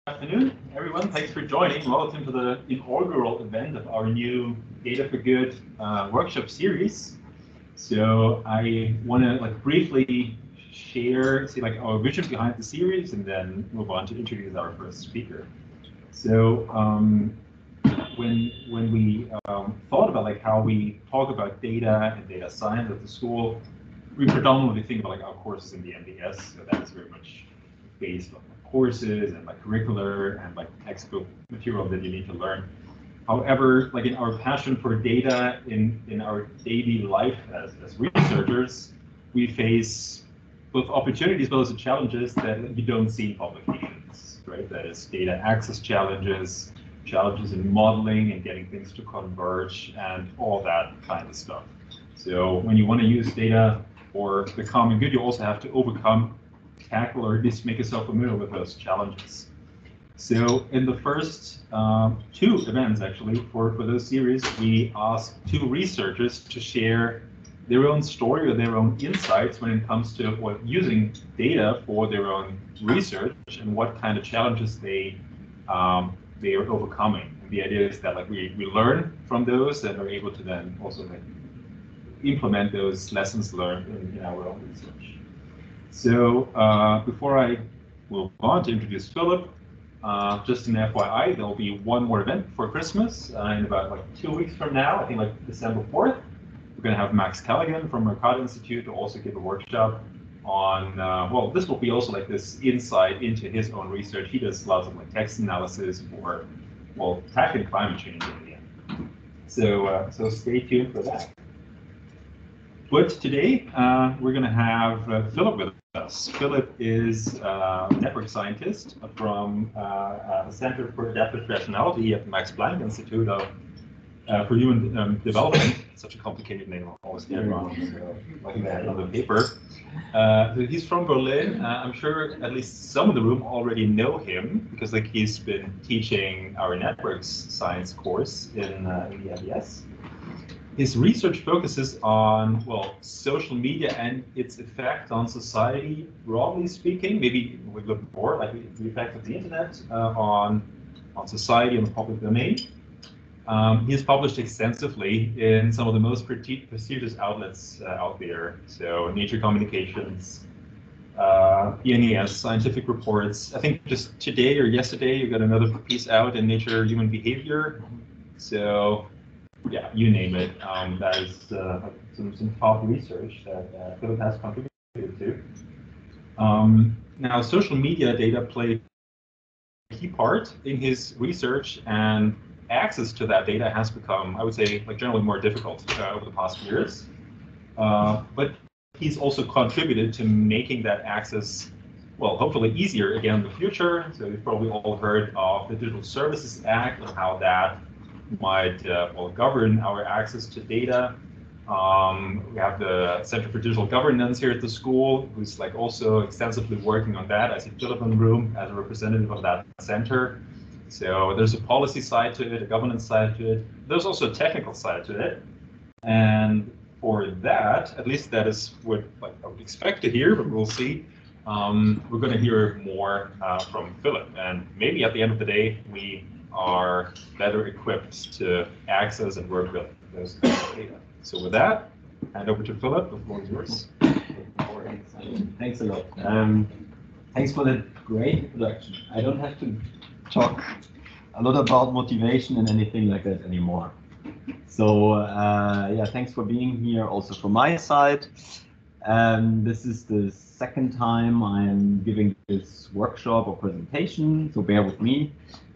afternoon, everyone. Thanks for joining. Welcome to the inaugural event of our new Data for Good workshop series. So I want to briefly share our vision behind the series, and then move on to introduce our first speaker. So when we thought about how we talk about data and data science at the school, we predominantly think about our courses in the MBS. So that's very much based on courses and curricular and textbook material that you need to learn. However, in our passion for data in our daily life as researchers, we face both opportunities but also challenges that you don't see in publications, right? That is data access challenges, challenges in modeling and getting things to converge, and all that kind of stuff. So when you want to use data for the common good, you also have to tackle, or at least make yourself familiar with those challenges. So in the first two events, actually, for those series, we asked two researchers to share their own story or their own insights when it comes to using data for their own research and what kind of challenges they are overcoming. And the idea is that we learn from those and are able to then also implement those lessons learned in our own research. So before I move on to introduce Philip, just an FYI, there'll be one more event for Christmas in about 2 weeks from now. I think December 4th. We're going to have Max Callaghan from Mercator Institute to also give a workshop on, well, this will be also this insight into his own research. He does lots of text analysis for, well, tackling climate change in the end. So stay tuned for that. But today, we're going to have Philip with us. Philip is a network scientist from the Center for Adaptive Rationality at the Max Planck Institute for Human Development. Such a complicated name, I always get it wrong, so like that on the paper. So he's from Berlin. I'm sure at least some of the room already know him, because he's been teaching our networks science course in the MBS. His research focuses on, well, social media and its effect on society, broadly speaking. Maybe we look more the effect of the internet on society and the public domain. He has published extensively in some of the most prestigious outlets out there. So Nature Communications, PNAS, Scientific Reports. I think just today or yesterday, you got another piece out in Nature Human Behavior. So yeah, you name it. That is some top research that Philip has contributed to. Now, social media data play a key part in his research, and access to that data has become, I would say, generally more difficult over the past years. But he's also contributed to making that access, well, hopefully easier again in the future. So you've probably all heard of the Digital Services Act and how that might well, govern our access to data. We have the Center for Digital Governance here at the school, who's also extensively working on that. I see Philip in the room as a representative of that center. So there's a policy side to it, a governance side to it. There's also a technical side to it. And for that, at least that is what I would expect to hear, but we'll see. We're going to hear more from Philip. And maybe at the end of the day, we are better equipped to access and work with those data. So with that, hand over to Philip. The floor is yours. Thanks a lot. Thanks for that great introduction. I don't have to talk a lot about motivation and anything like that anymore. So yeah, thanks for being here also from my side. This is the second time I'm giving this workshop or presentation, so bear with me.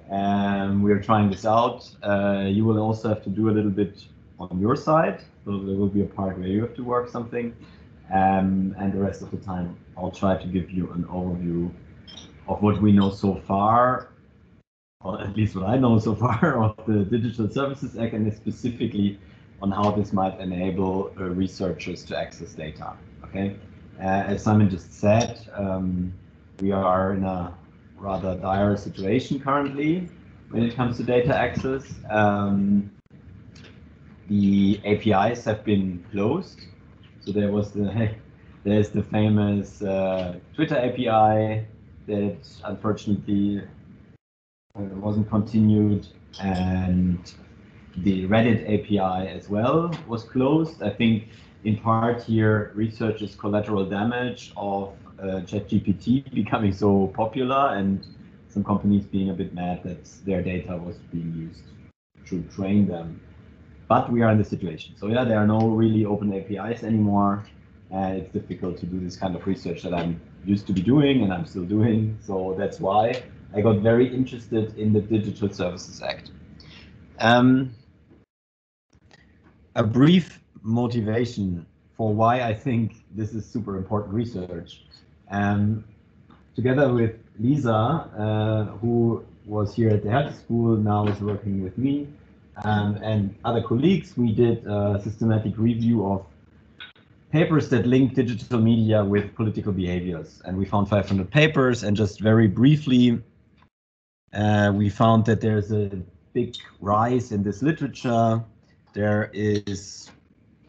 We are trying this out. You will also have to do a little bit on your side, so there will be a part where you have to work something, and the rest of the time I'll try to give you an overview of what we know so far, or at least what I know so far, of the Digital Services Act, and specifically on how this might enable researchers to access data. Okay, as Simon just said, we are in a rather dire situation currently when it comes to data access. The APIs have been closed, so there's the famous Twitter API that unfortunately wasn't continued, and the Reddit API as well was closed. I think in part here, research is collateral damage of ChatGPT becoming so popular and some companies being a bit mad that their data was being used to train them. But we are in the situation. So yeah, there are no really open APIs anymore. It's difficult to do this kind of research that I'm used to be doing and I'm still doing. So that's why I got very interested in the Digital Services Act. A brief motivation for why I think this is super important research. Together with Lisa, who was here at the Hertie School, now is working with me, and other colleagues, we did a systematic review of papers that link digital media with political behaviors. And we found 500 papers, and just very briefly, we found that there's a big rise in this literature. There is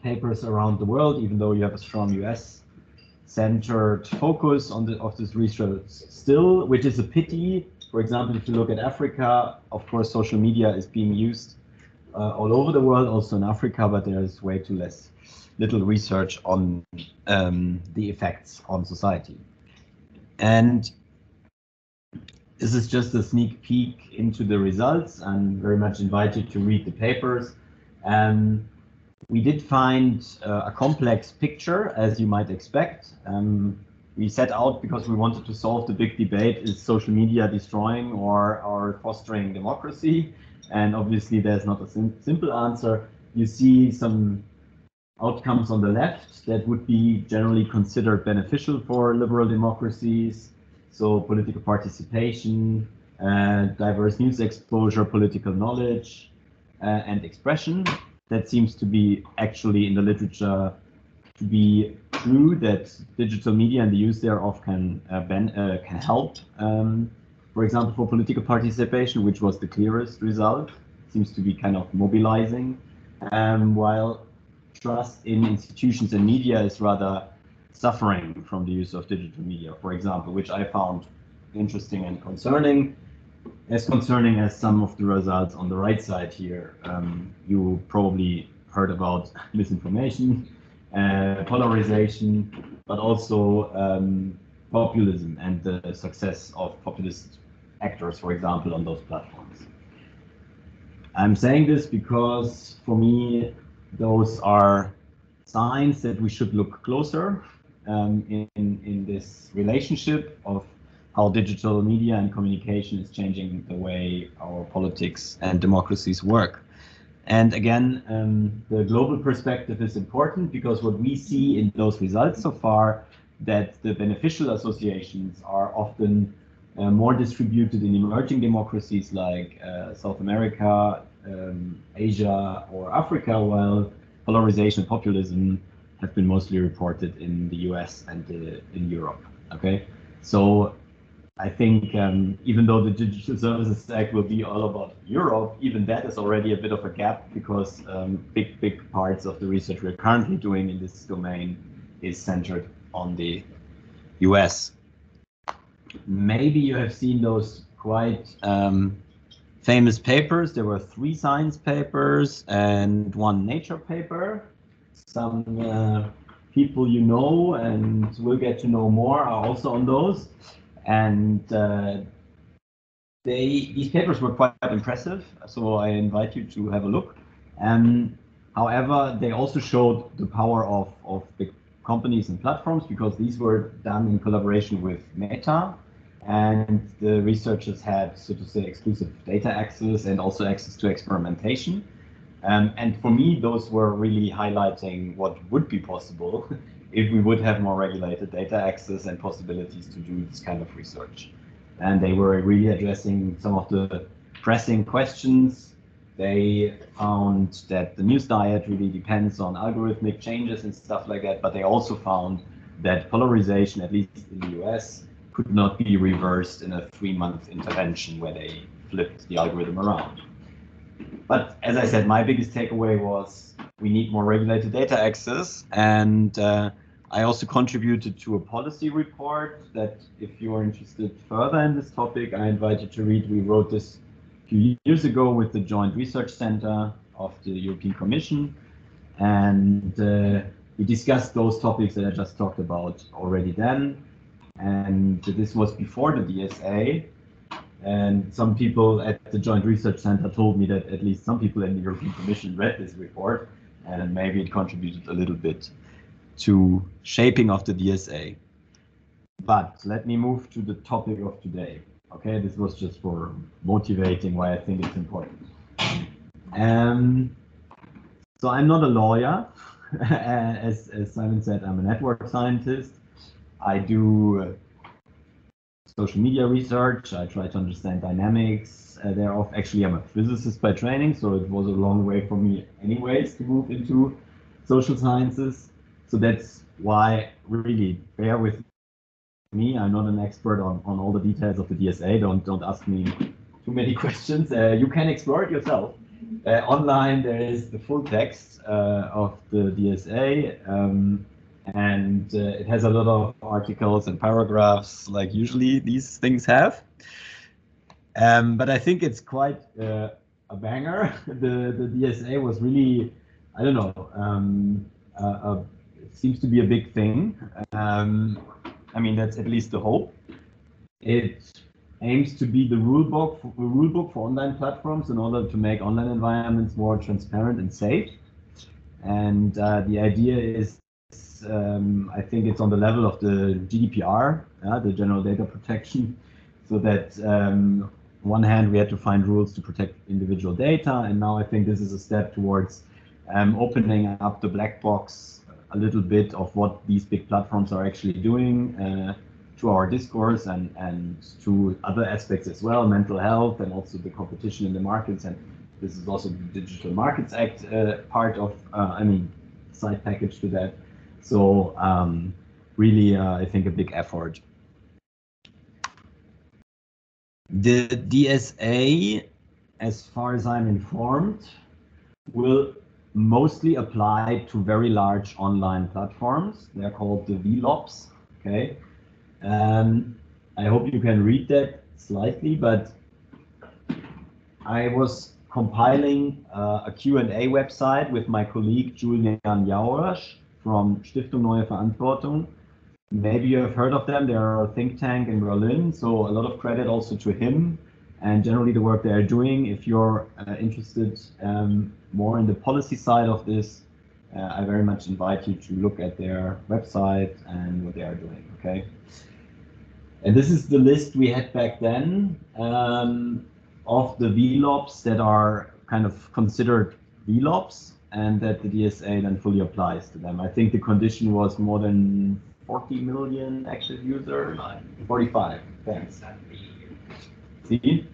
papers around the world, even though you have a strong US-centered focus on this research still, which is a pity. For example, if you look at Africa, of course, social media is being used all over the world, also in Africa, but there's way too little research on the effects on society. And this is just a sneak peek into the results. I'm very much invited to read the papers. We did find a complex picture, as you might expect. We set out because we wanted to solve the big debate, is social media destroying or fostering democracy? And obviously there's not a simple answer. You see some outcomes on the left that would be generally considered beneficial for liberal democracies. So political participation, diverse news exposure, political knowledge, and expression. That seems to be actually in the literature to be true, that digital media and the use thereof can help. For example, for political participation, which was the clearest result, seems to be kind of mobilizing, while trust in institutions and media is rather suffering from the use of digital media, for example, which I found interesting and concerning. As concerning as some of the results on the right side here. You probably heard about misinformation, polarization, but also populism and the success of populist actors, for example, on those platforms. I'm saying this because for me, those are signs that we should look closer in this relationship of how digital media and communication is changing the way our politics and democracies work. And again, the global perspective is important because what we see in those results so far, that the beneficial associations are often more distributed in emerging democracies like South America, Asia, or Africa, while polarization and populism have been mostly reported in the US and in Europe. Okay, so I think even though the Digital Services Act will be all about Europe, even that is already a bit of a gap because big parts of the research we're currently doing in this domain is centered on the US. Maybe you have seen those quite famous papers. There were 3 science papers and 1 nature paper. Some people you know and will get to know more are also on those. And these papers were quite impressive, so I invite you to have a look. However, they also showed the power of big companies and platforms because these were done in collaboration with Meta, and the researchers had, so to say, exclusive data access and also access to experimentation. And for me, those were really highlighting what would be possible if we would have more regulated data access and possibilities to do this kind of research. And they were really addressing some of the pressing questions. They found that the news diet really depends on algorithmic changes and stuff like that, but they also found that polarization, at least in the US, could not be reversed in a 3-month intervention where they flipped the algorithm around. But as I said, my biggest takeaway was we need more regulated data access, and I also contributed to a policy report that if you are interested further in this topic, I invite you to read. We wrote this few years ago with the Joint Research Center of the European Commission, and we discussed those topics that I just talked about already then. And this was before the DSA. And some people at the Joint Research Center told me that at least some people in the European Commission read this report, and maybe it contributed a little bit to shaping of the DSA. But let me move to the topic of today. Okay, this was just for motivating why I think it's important. So I'm not a lawyer. As Simon said, I'm a network scientist. I do social media research. I try to understand dynamics thereof. Actually, I'm a physicist by training, so it was a long way for me anyways to move into social sciences. So that's why, really, bear with me. I'm not an expert on all the details of the DSA. Don't ask me too many questions. You can explore it yourself. Online, there is the full text of the DSA, and it has a lot of articles and paragraphs, like usually these things have. But I think it's quite a banger. The DSA was really, I don't know, it seems to be a big thing. I mean, that's at least the hope. It aims to be the rule book for online platforms in order to make online environments more transparent and safe. And the idea is, I think it's on the level of the GDPR, the General Data Protection, so that on one hand we had to find rules to protect individual data, and now I think this is a step towards opening up the black box a little bit of what these big platforms are actually doing to our discourse and to other aspects as well, mental health and also the competition in the markets. And this is also the Digital Markets Act part of, side package to that. So really, I think a big effort. The DSA, as far as I'm informed, will mostly apply to very large online platforms. They're called the VLOPs. Okay. I hope you can read that slightly, but I was compiling a Q&A website with my colleague Julian Jauersch from Stiftung Neue Verantwortung. Maybe you have heard of them. They are a think tank in Berlin, so a lot of credit also to him and generally the work they are doing. If you're interested more in the policy side of this, I very much invite you to look at their website and what they are doing, okay? And this is the list we had back then of the VLOPs that are kind of considered VLOPs and that the DSA then fully applies to them. I think the condition was more than 40 million active users. 45, thanks. See?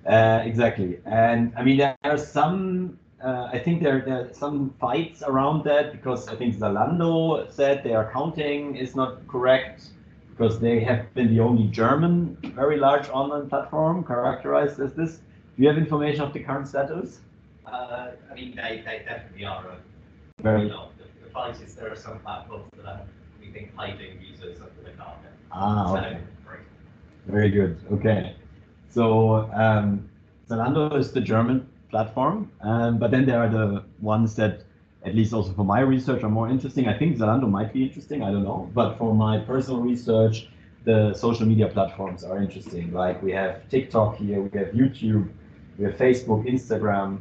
Exactly. And I mean, there are some, I think there are some fights around that because I think Zalando said their accounting is not correct because they have been the only German very large online platform characterized as this. Do you have information of the current status? I mean, they definitely are very low. The fight is there are some platforms that are, we think, hiding users under the carpet. Okay. Very good. Okay. So Zalando is the German platform, but then there are the ones that, at least also for my research, are more interesting. I think Zalando might be interesting, I don't know. But for my personal research, the social media platforms are interesting. Like we have TikTok here, we have YouTube, we have Facebook, Instagram,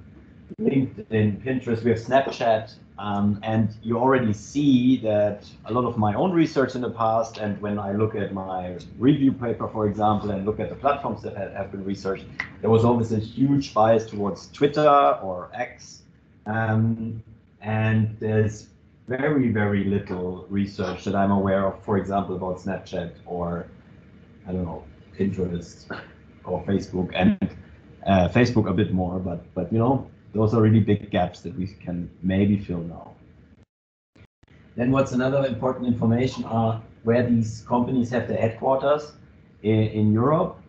LinkedIn, Pinterest, we have Snapchat. And you already see that a lot of my own research in the past, and when I look at my review paper, for example, and look at the platforms that have been researched, there was always a huge bias towards Twitter or X. And there's very, very little research that I'm aware of, for example, about Snapchat or, I don't know, Pinterest or Facebook, and Facebook a bit more, but you know, those are really big gaps that we can maybe fill now. Then what's another important information are where these companies have their headquarters in Europe.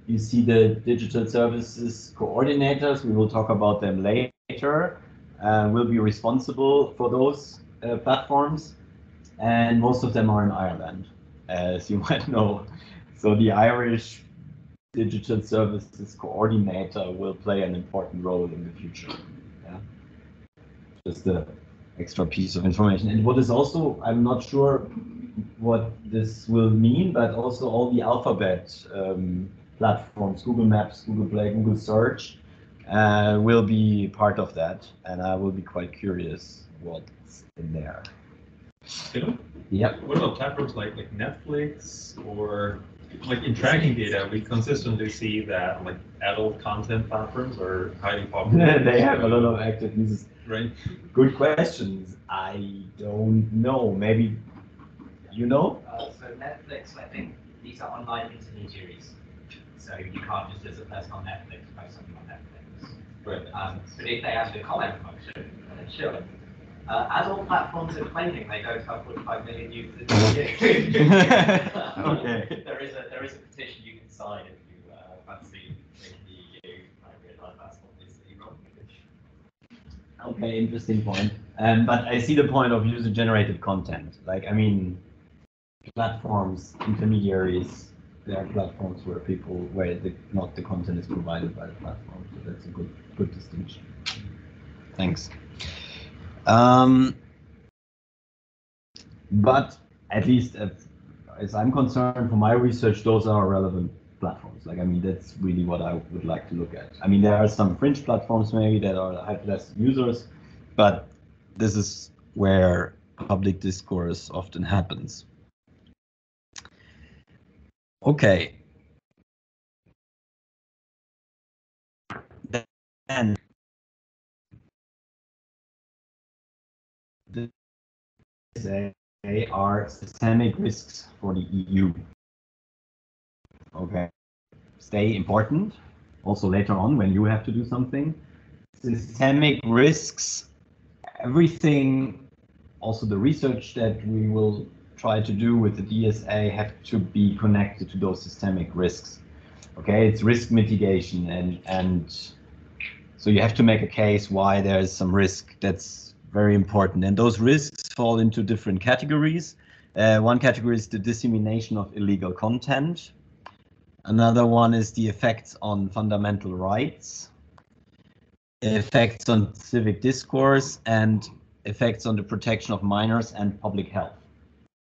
You see the digital services coordinators, we will talk about them later, will be responsible for those platforms. And most of them are in Ireland, as you might know. So the Irish digital services coordinator will play an important role in the future. Yeah. Just a extra piece of information. And what is also, I'm not sure what this will mean, but also all the alphabet platforms, Google Maps, Google Play, Google Search, will be part of that. And I will be quite curious what's in there. Yeah. What about platforms like Netflix or like in tracking data? We consistently see that like adult content platforms are highly popular. They have a lot of active users. Right. Good questions. I don't know. Maybe you know? So Netflix, I think these are online intermediaries. So you can't just as a person on Netflix post something on Netflix. Right. But if they have the comment function, then sure. As all platforms are claiming they don't have 45 million users in the EU. Okay. There is a petition you can sign if you fancy making the EU. I realise that's obviously wrong. Okay, interesting point. But I see the point of user-generated content. Like, I mean, platforms, intermediaries, there are platforms where not the content is provided by the platform. So that's a good distinction. Thanks. But at least as I'm concerned, for my research, those are relevant platforms. Like, I mean, that's really what I would like to look at. I mean, there are some fringe platforms maybe that have less users, but this is where public discourse often happens. Okay. Then they are systemic risks for the EU. Okay. Stay important. Also later on when you have to do something. Systemic risks, everything, also the research that we will try to do with the DSA have to be connected to those systemic risks. Okay, it's risk mitigation and so you have to make a case why there is some risk. That's very important. And those risks fall into different categories. One category is the dissemination of illegal content. Another one is the effects on fundamental rights, effects on civic discourse, and effects on the protection of minors and public health.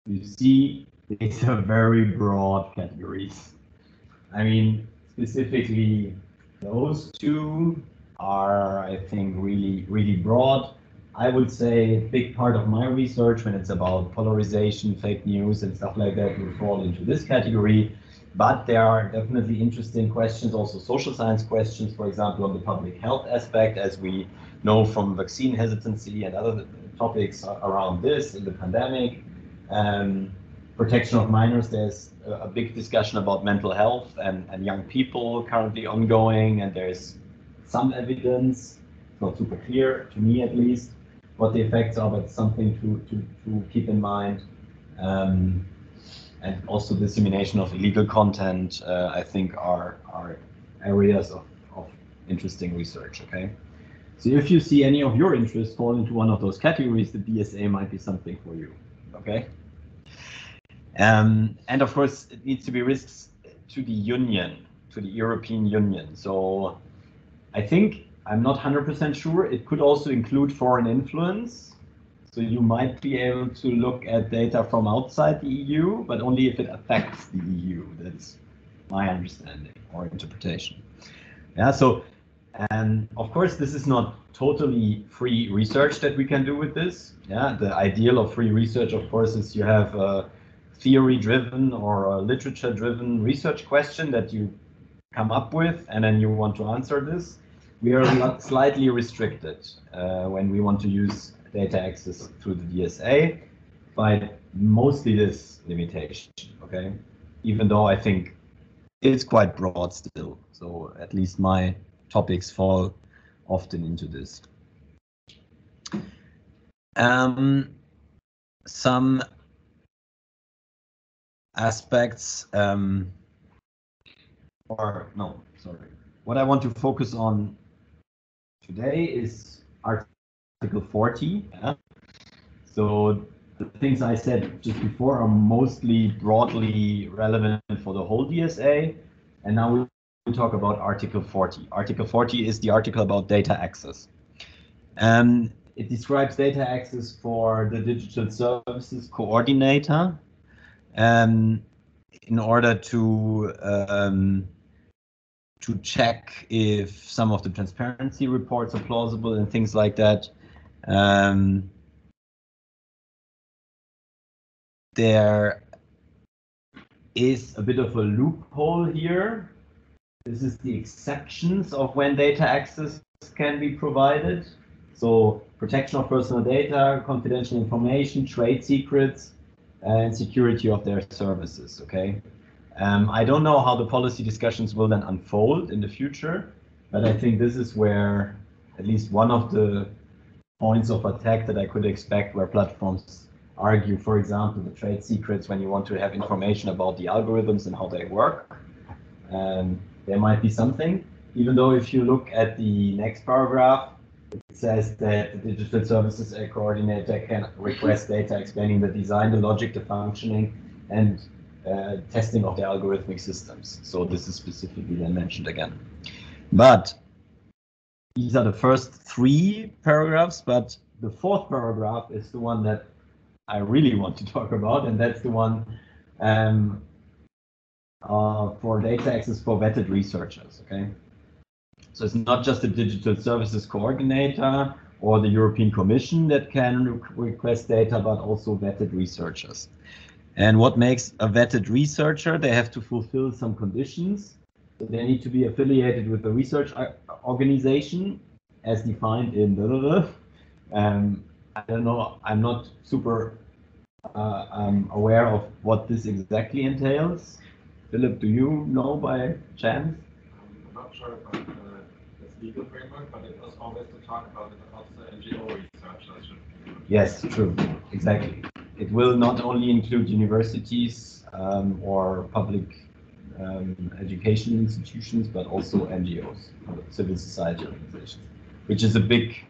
You see, these are very broad categories. I mean, specifically, those two are, I think, really broad. I would say a big part of my research when it's about polarization, fake news, and stuff like that will fall into this category. But there are definitely interesting questions, also social science questions, for example, on the public health aspect, as we know from vaccine hesitancy and other topics around this in the pandemic. Protection of minors, there's a big discussion about mental health and young people currently ongoing, and there's some evidence, not super clear, to me at least, what the effects are, but something to keep in mind. And also dissemination of illegal content, I think are areas of interesting research, okay? So if you see any of your interests fall into one of those categories, the DSA might be something for you, okay? And of course, it needs to be risks to the Union, to the European Union. So I think, I'm not 100% sure, it could also include foreign influence. So you might be able to look at data from outside the EU, but only if it affects the EU. That's my understanding or interpretation. Yeah, so, and of course, this is not totally free research that we can do with this. Yeah, the ideal of free research, of course, is you have a theory-driven or a literature-driven research question that you come up with, and then you want to answer this. We are slightly restricted when we want to use data access through the DSA, but mostly this limitation, okay? Even though I think it's quite broad still, so at least my topics fall often into this. Some aspects, what I want to focus on today is Article 40. Yeah? So the things I said just before are mostly broadly relevant for the whole DSA. And now we talk about Article 40. Article 40 is the article about data access. It describes data access for the digital services coordinator in order to check if some of the transparency reports are plausible and things like that. There is a bit of a loophole here. This is the exceptions of when data access can be provided. So protection of personal data, confidential information, trade secrets, and security of their services, okay? I don't know how the policy discussions will then unfold in the future, but I think this is where at least one of the points of attack that I could expect where platforms argue, for example, the trade secrets when you want to have information about the algorithms and how they work. There might be something, even though if you look at the next paragraph, it says that the digital services coordinator can request data explaining the design, the logic, the functioning, and testing of the algorithmic systems. So this is specifically then mentioned again. But these are the first three paragraphs, but the fourth paragraph is the one that I really want to talk about, and that's the one for data access for vetted researchers, okay? So it's not just the digital services coordinator or the European Commission that can request data, but also vetted researchers. And what makes a vetted researcher? They have to fulfill some conditions. So they need to be affiliated with the research organization as defined in the I don't know, I'm not super aware of what this exactly entails. Philip, do you know by chance? I'm not sure about this legal framework, but it was always to talk about it also NGO researchers should be. Yes, true, exactly. It will not only include universities or public education institutions, but also NGOs, civil society organizations, which is a big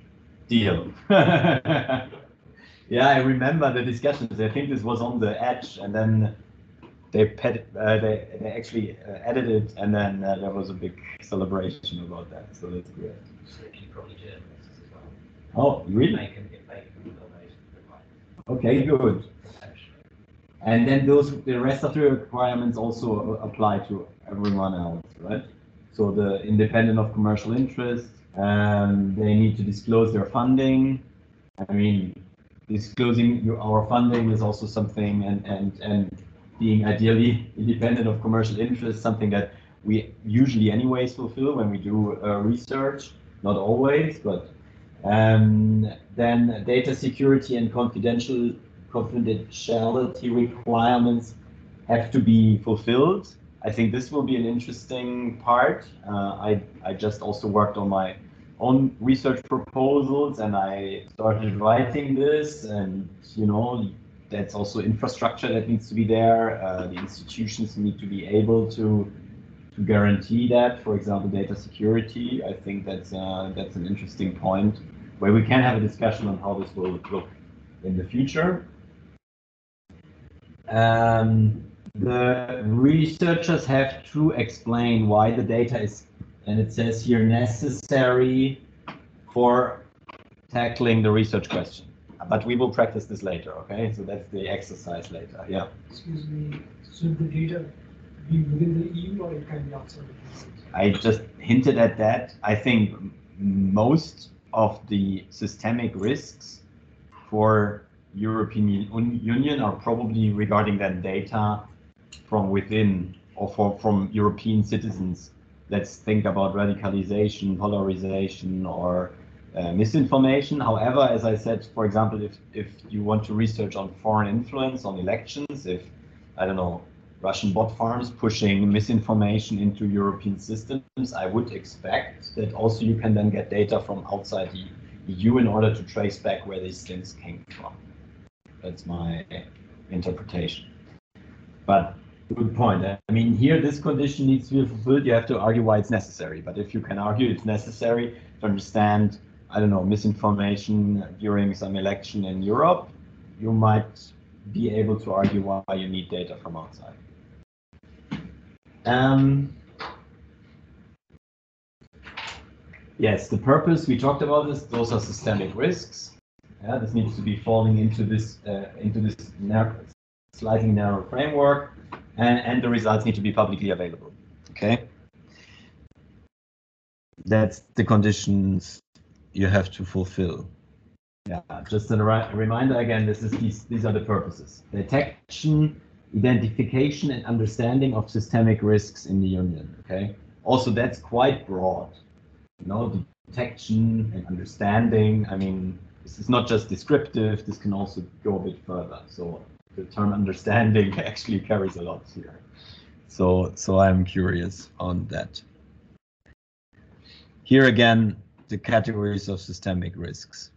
deal. Yeah, I remember the discussions. I think this was on the edge, and then they actually edited, and then there was a big celebration about that. So that's great. So they can probably journalists as well. Oh, really? If they can fulfill those requirements. Okay, good. And then the rest of the requirements also apply to everyone else, right? So the independent of commercial interest, they need to disclose their funding. I mean, disclosing our funding is also something, and being ideally independent of commercial interest, something that we usually anyways fulfill when we do research, not always, but then data security and confidentiality requirements have to be fulfilled. I think this will be an interesting part. I just also worked on my own research proposals, and I started writing this, and you know, that's also infrastructure that needs to be there. The institutions need to be able to guarantee that. For example, data security. I think that's an interesting point where we can have a discussion on how this will look in the future. The researchers have to explain why the data is, and it says here, necessary for tackling the research question. But we will practice this later, okay? So that's the exercise later, yeah. Excuse me, should the data be within the EU or it can be outside of the EU? I just hinted at that. I think most of the systemic risks for European Union are probably regarding that data from within or from European citizens. Let's think about radicalization, polarization, or misinformation. However, as I said, for example, if you want to research on foreign influence on elections, if, I don't know, Russian bot farms pushing misinformation into European systems, I would expect that also you can then get data from outside the EU in order to trace back where these things came from. That's my interpretation. But good point. I mean, here this condition needs to be fulfilled. You have to argue why it's necessary. But if you can argue it's necessary to understand, I don't know, misinformation during some election in Europe, you might be able to argue why you need data from outside. Yes, the purpose, we talked about this, those are systemic risks. Yeah, this needs to be falling into this slightly narrow framework, and the results need to be publicly available. Okay, that's the conditions you have to fulfill. Yeah, just a reminder again, these are the purposes: detection, identification, and understanding of systemic risks in the Union. Okay, also that's quite broad. You know, detection and understanding. I mean, this is not just descriptive. This can also go a bit further. So the term understanding actually carries a lot here. So I'm curious on that. Here again, the categories of systemic risks.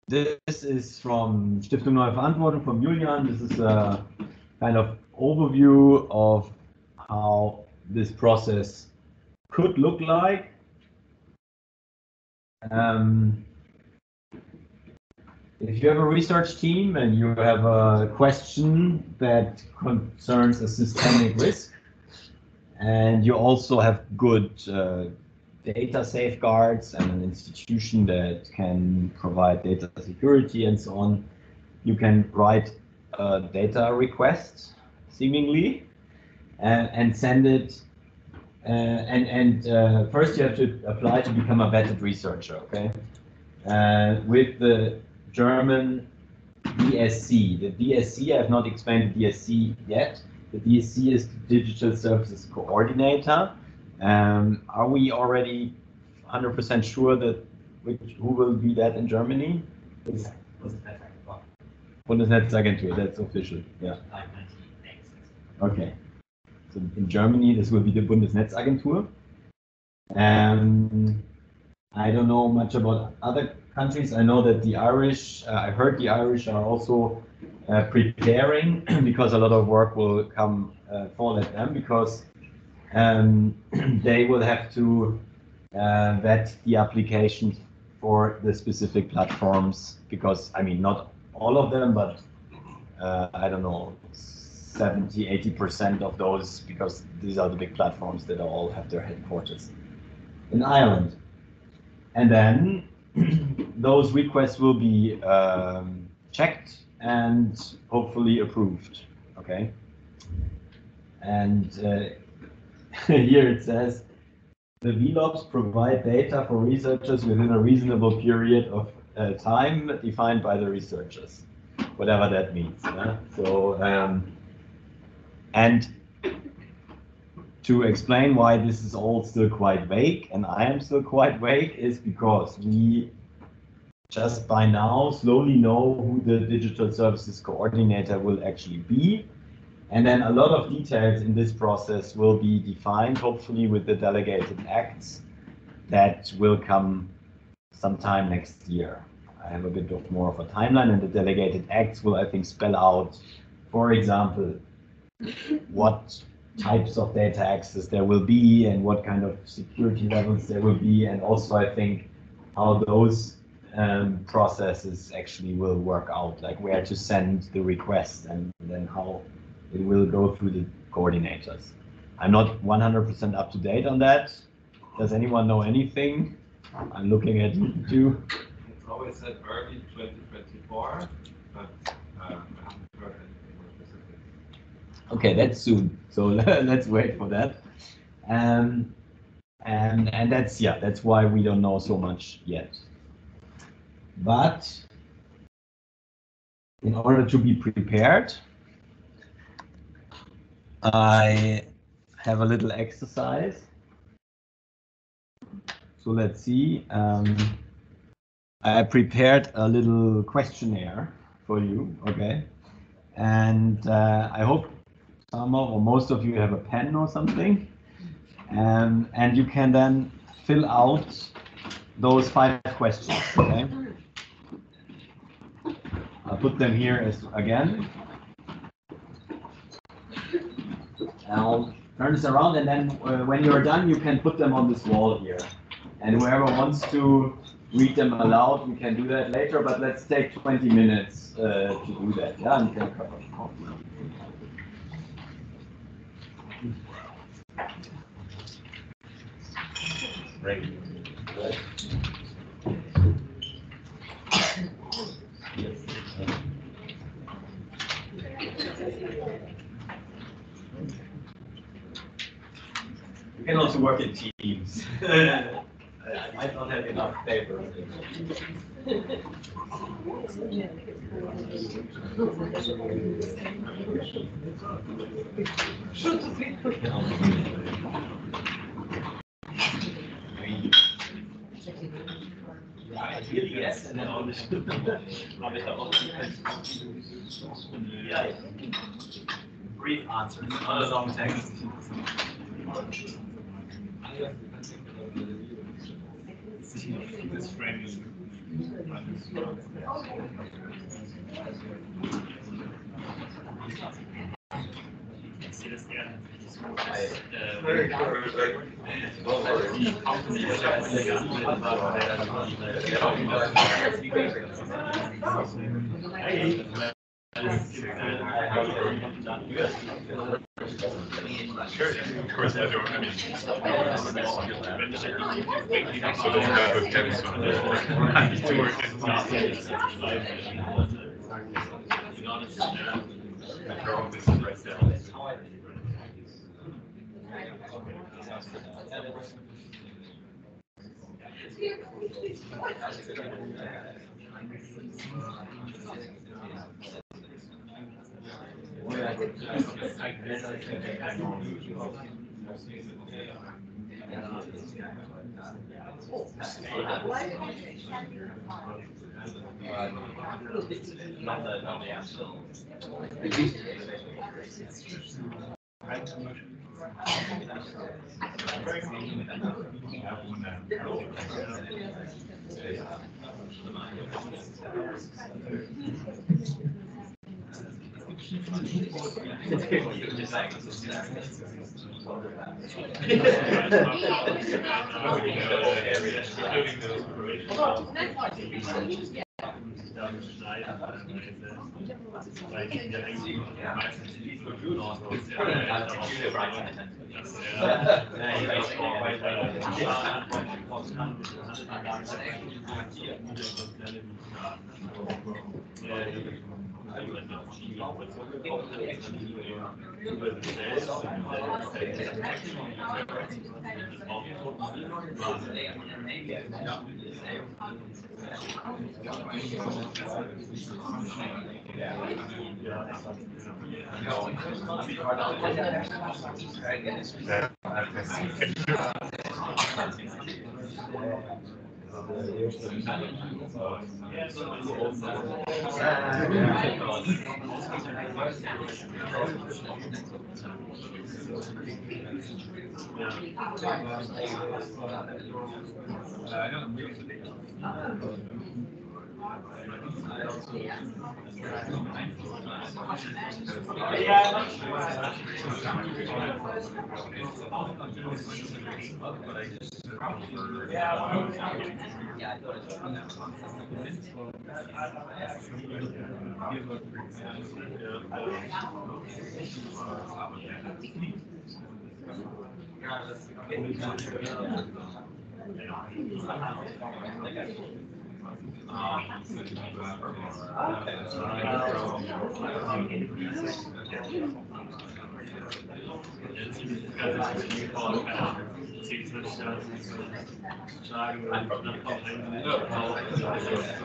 This is from Stiftung Neue Verantwortung from Julian. This is a kind of overview of how this process could look like. If you have a research team and you have a question that concerns a systemic risk, and you also have good data safeguards and an institution that can provide data security and so on, you can write a data request, seemingly, and send it. First you have to apply to become a vetted researcher, okay? With the German DSC. The DSC, I have not explained the DSC yet. The DSC is the Digital Services Coordinator. Are we already 100% sure that who will be that in Germany? Bundesnetzagentur, that's official, yeah. Okay. So in Germany, this will be the Bundesnetzagentur. I don't know much about other countries. I know that the Irish, I heard the Irish are also preparing because a lot of work will fall at them because they will have to vet the applications for the specific platforms because, I mean, not all of them, but I don't know, 70–80% of those, because these are the big platforms that all have their headquarters in Ireland. And then those requests will be checked and hopefully approved, okay? And here it says, the VLOPs provide data for researchers within a reasonable period of time defined by the researchers, whatever that means. Yeah? So, and to explain why this is all still quite vague, and I am still quite vague, is because we just by now slowly know who the Digital Services Coordinator will actually be. And then a lot of details in this process will be defined, hopefully with the delegated acts that will come sometime next year. I have a bit of more of a timeline, and the delegated acts will, I think, spell out, for example, what types of data access there will be and what kind of security levels there will be, and also I think how those processes actually will work out, like where to send the request and then how it will go through the coordinators. I'm not 100% up to date on that. Does anyone know anything? I'm looking at you too. It's always said early 2024, but I haven't heard anything more specific. Okay, that's soon. So let's wait for that. And that's why we don't know so much yet. But in order to be prepared, I have a little exercise. So let's see. I prepared a little questionnaire for you, okay? And I hope some or most of you have a pen or something. And you can then fill out those 5 questions, okay? I'll put them here again. I'll turn this around, and then when you're done, you can put them on this wall here. And whoever wants to read them aloud, we can do that later, but let's take 20 minutes to do that. Yeah, and take a cup of coffee. Right. You can also work in teams. I might not have enough paper. Yes, and then all this. Yeah. Brief answers, not a long text. This framing. Sure, of course, I don't. I mean, so this guy was getting some.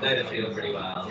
That feels pretty well.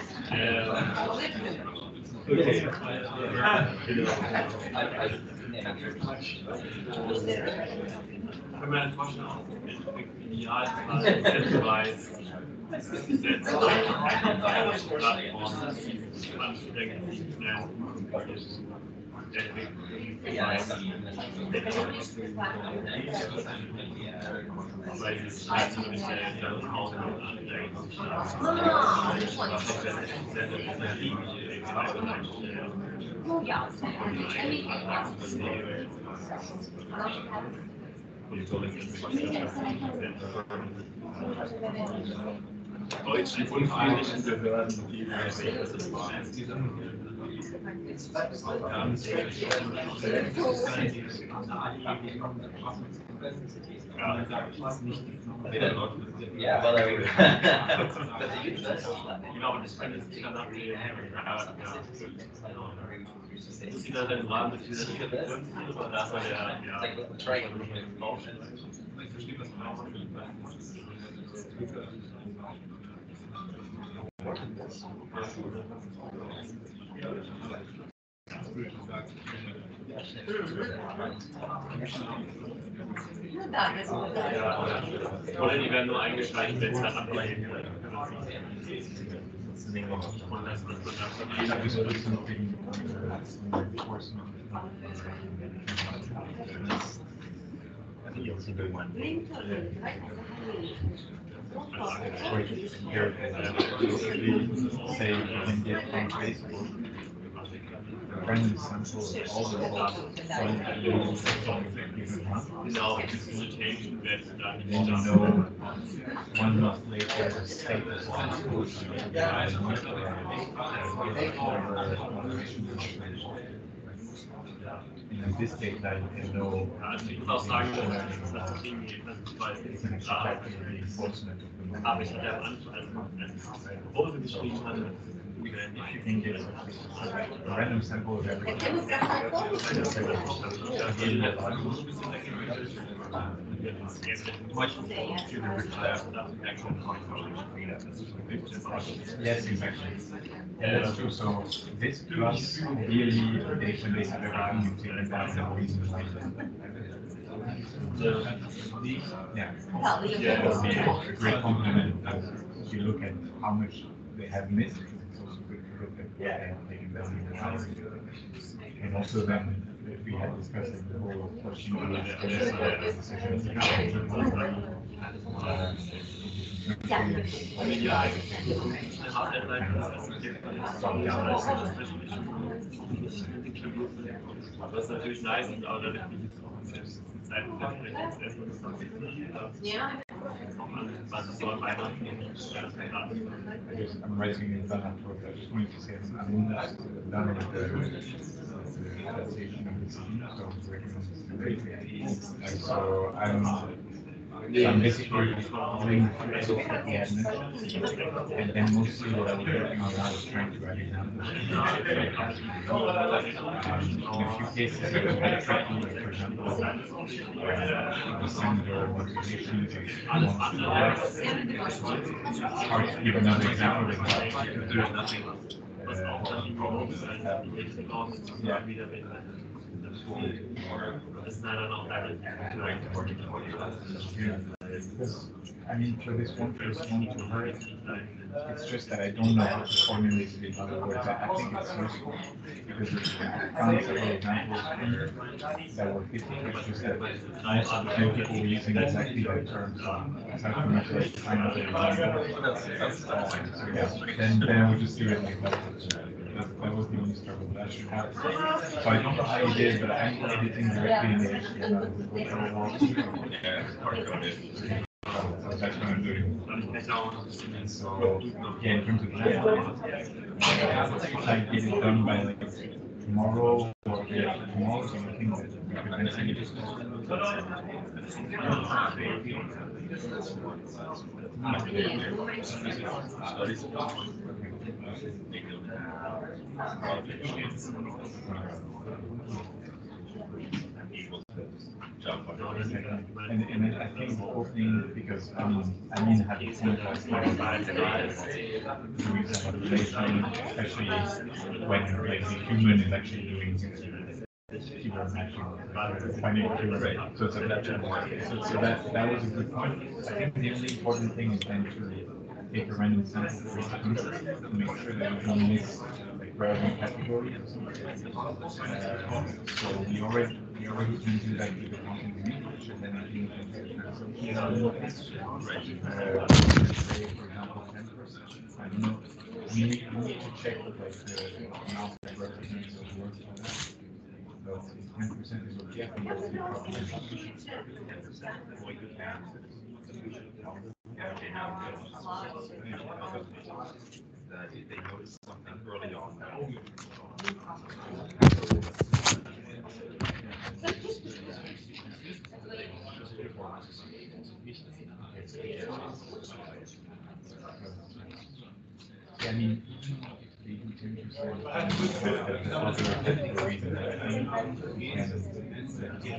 Deutschen und finnischen Behörden, die Yeah, well, there we go. But the universal Oder die werden nur eingeschaltet, wenn es dann abgegeben wird. Say you can get from Facebook a random sample of all the results from a given month. Genau, bis diese Change werden da nicht Then you da. know 1 month later the status of the school. In this case, I know Also ich muss auch sagen, dass das irgendwie, weil it's an extra the enforcement of the law. habe ich halt am Anfang, als Proposal geschrieben hatte, If you can get a random sample of everything. Much to the actual yes, exactly. Yeah, that's true. So this plus really a database of everything you take and that's the reason why. Yeah, that would be a great compliment. If you look at how much they have missed, it's also good to look at what they have taken down in the house. And also then, if we had discussed it, the whole question of decisions. Was natürlich nice ist, aber dadurch nicht Zeit was ist so an Weihnachten Because I'm writing it down for I just wanted to say I'm almost done with the adaptation of the scheme, so I'm working on this today. So I'm basically doing the results that we had mentioned, and then mostly what I was working on now was trying to add examples. In a few cases, it was very tricky, like for example, December motivations and it's hard to give another example because there's nothing. I mean, for this one first one to her, it's just that I don't know how to formulate it in other words. I think it's useful because I found several examples that were fitting. It's just that most of the time people were using exactly that term. So aside from that, like find other examples. So yeah, then I would just do it like that. That was the only struggle that I should have. So I don't know how you did, but I'm editing directly in the HTML. So that's what I'm doing. And so, yeah, in terms of that, if I get it done by like tomorrow or the day after tomorrow, so I think that we could then send it and I think the whole thing, because I mean had the point last time about doing some manipulation, especially when like the human is actually doing keyword matching, finding a keyword. So it's a better so that was a good point. I think the only important thing is then to take a random sample for each country to make sure that we don't miss like relevant categories or something. So we already can do that with the content in English, and then I think we can do that. Say for example 10%. I don't know. We need to check like the amount that represents those words for that. But if 10% is okay, I think that's the problem. That if they notice something early on,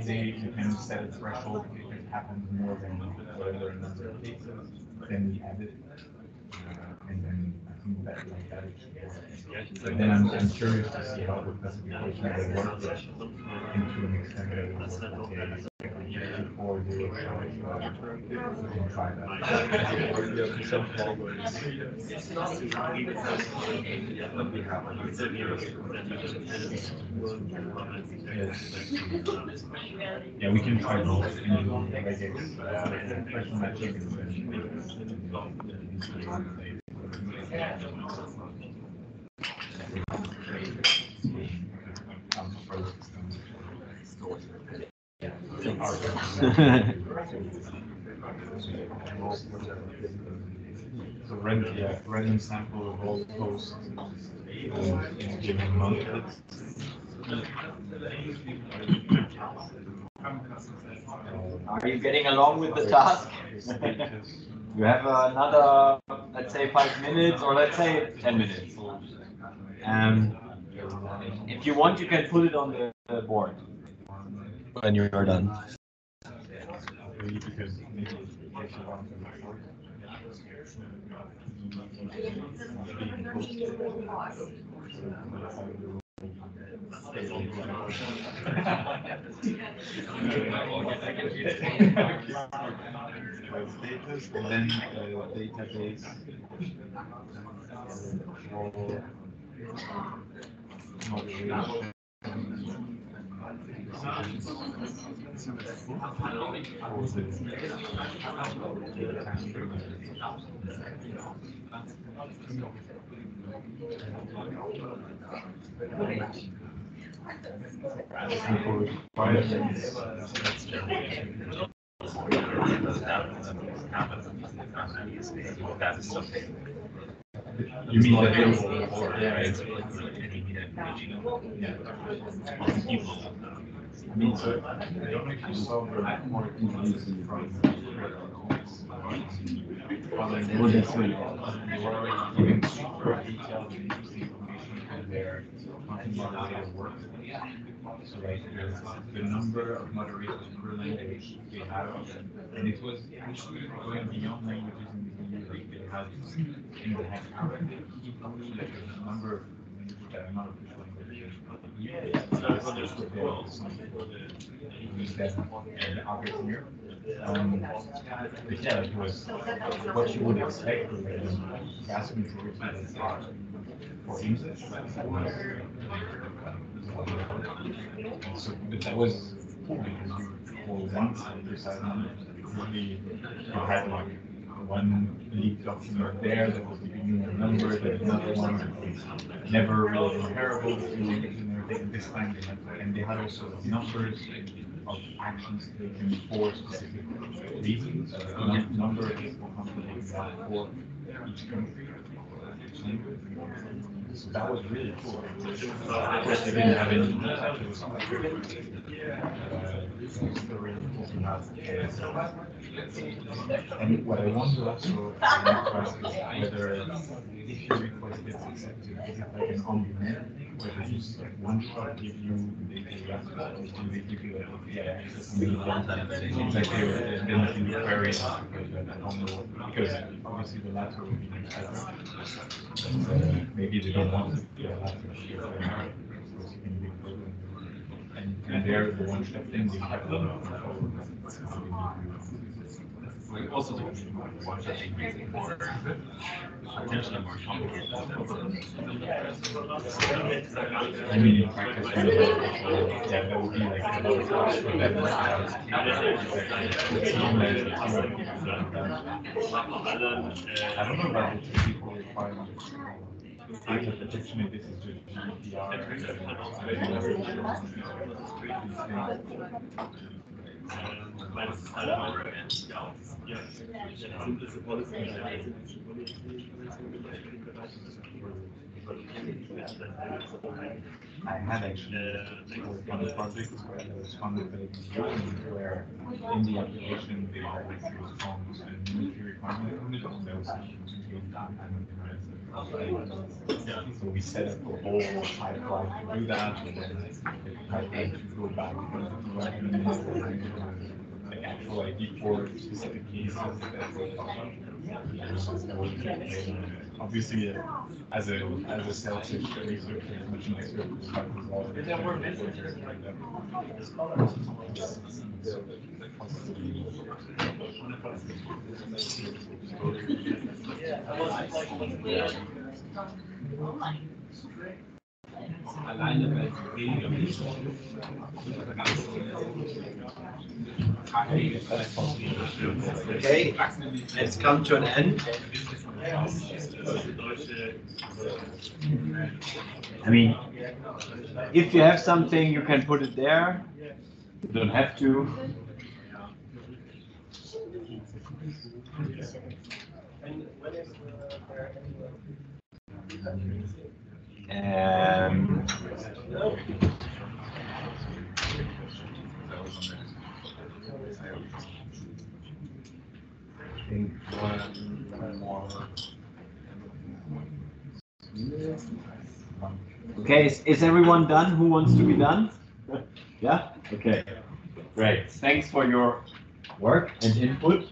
If you can set a threshold, if it happens more than whatever number of cases, then we add it. And then I think that like that is. But then I'm curious to see how the classification will work into an extent that it will work okay. 4, 0, 5, we can try that. Some categories. Yeah, we can try both. Question my chickens So random sample of all the posts in a given month. Are you getting along with the task? You have another, let's say 5 minutes, or let's say 10 minutes. If you want, you can put it on the board when you're done. Status and then database moderation. You mean available? I mean, so I don't know if you saw the more confusing from well, that's really giving super detailed and interesting information on their content moderator work. So like the number of moderators per language they have, and it was actually going beyond languages in the EU. Like they had things that had Arabic, Hebrew, like a number of languages that are not official languages. But yeah, it was what you would expect with like the vast majority that are for English. So, but that was cool because you, for once, precise numbers, really you had like one leaked document there that was giving you a number, then another one that was never really comparable between languages and everything. And this time they had, and they had also numbers of actions taken for specific reasons. Number of people contributing that for each country. So that was really cool. Of course, they didn't have any detail. It was still really cool to have. And what I wonder also, I want to ask is whether if your request gets accepted, is it like an on-demand thing, where they just like one shot give you the data, and they give you like, yeah, access to the exactly, and then you can do queries and stuff like that. I don't know, because obviously the latter would be much better. But maybe they don't want the latter because you can be programmed. And they're the one-step thing, they have a lot of control. We also do one such increase for potentially more complicated. I mean, in practice, yeah, that would be like a lot of cost for them. I don't know about the technical requirements. Data protection, if this is just GDPR. I had actually worked on a project where I was funded by the EU, where in the application they always respond to military requirement commission. There was a huge done so we set up a whole pipeline to do that, and then pipeline to go back to the actual ID for specific cases that they cover. Obviously, as a selfish researcher, it's much nicer to start with all of Okay, let's come to an end. I mean, if you have something, you can put it there. You don't have to. I think one more. Okay, is everyone done? Who wants to be done? Yeah? Okay, great. Thanks for your work and input.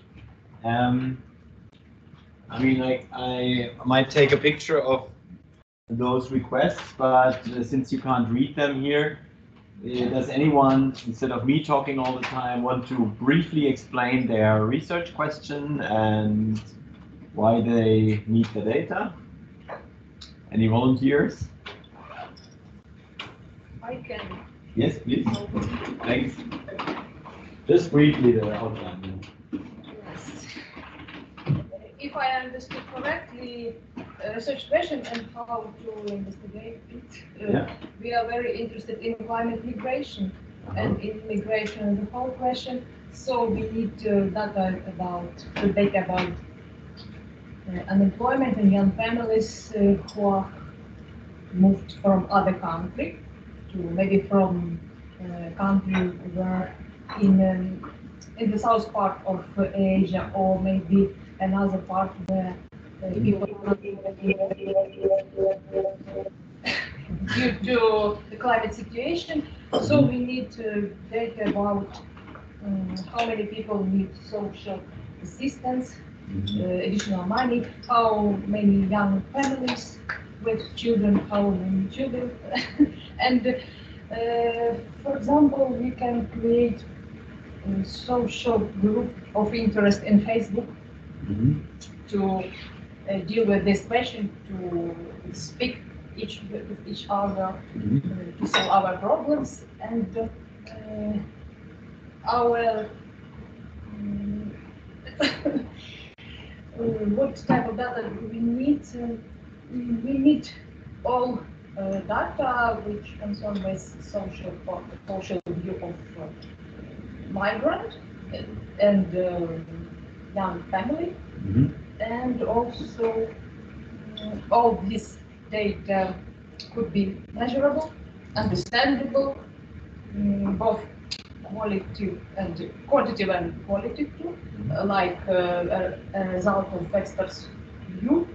I mean, like, I might take a picture of those requests, but since you can't read them here, does anyone, instead of me talking all the time, want to briefly explain their research question and why they need the data? Any volunteers? I can. Yes, please. Thanks. Just briefly the outline. Yes. If I understood correctly, research question and how to investigate it, we are very interested in climate migration and in migration the whole question. So we need data about unemployment and young families who are moved from other country to maybe from country where in the south part of Asia, or maybe another part where people due to the climate situation. So we need data about how many people need social assistance, additional money, how many young families with children, how many children, and for example, we can create a social group of interest in Facebook to deal with this question, to speak with each other, to solve our problems, and our what type of data we need? We need all data which concern with social view of migrant and young family, and also all this data could be measurable, understandable, both qualitative and qualitative, like a result of experts' view,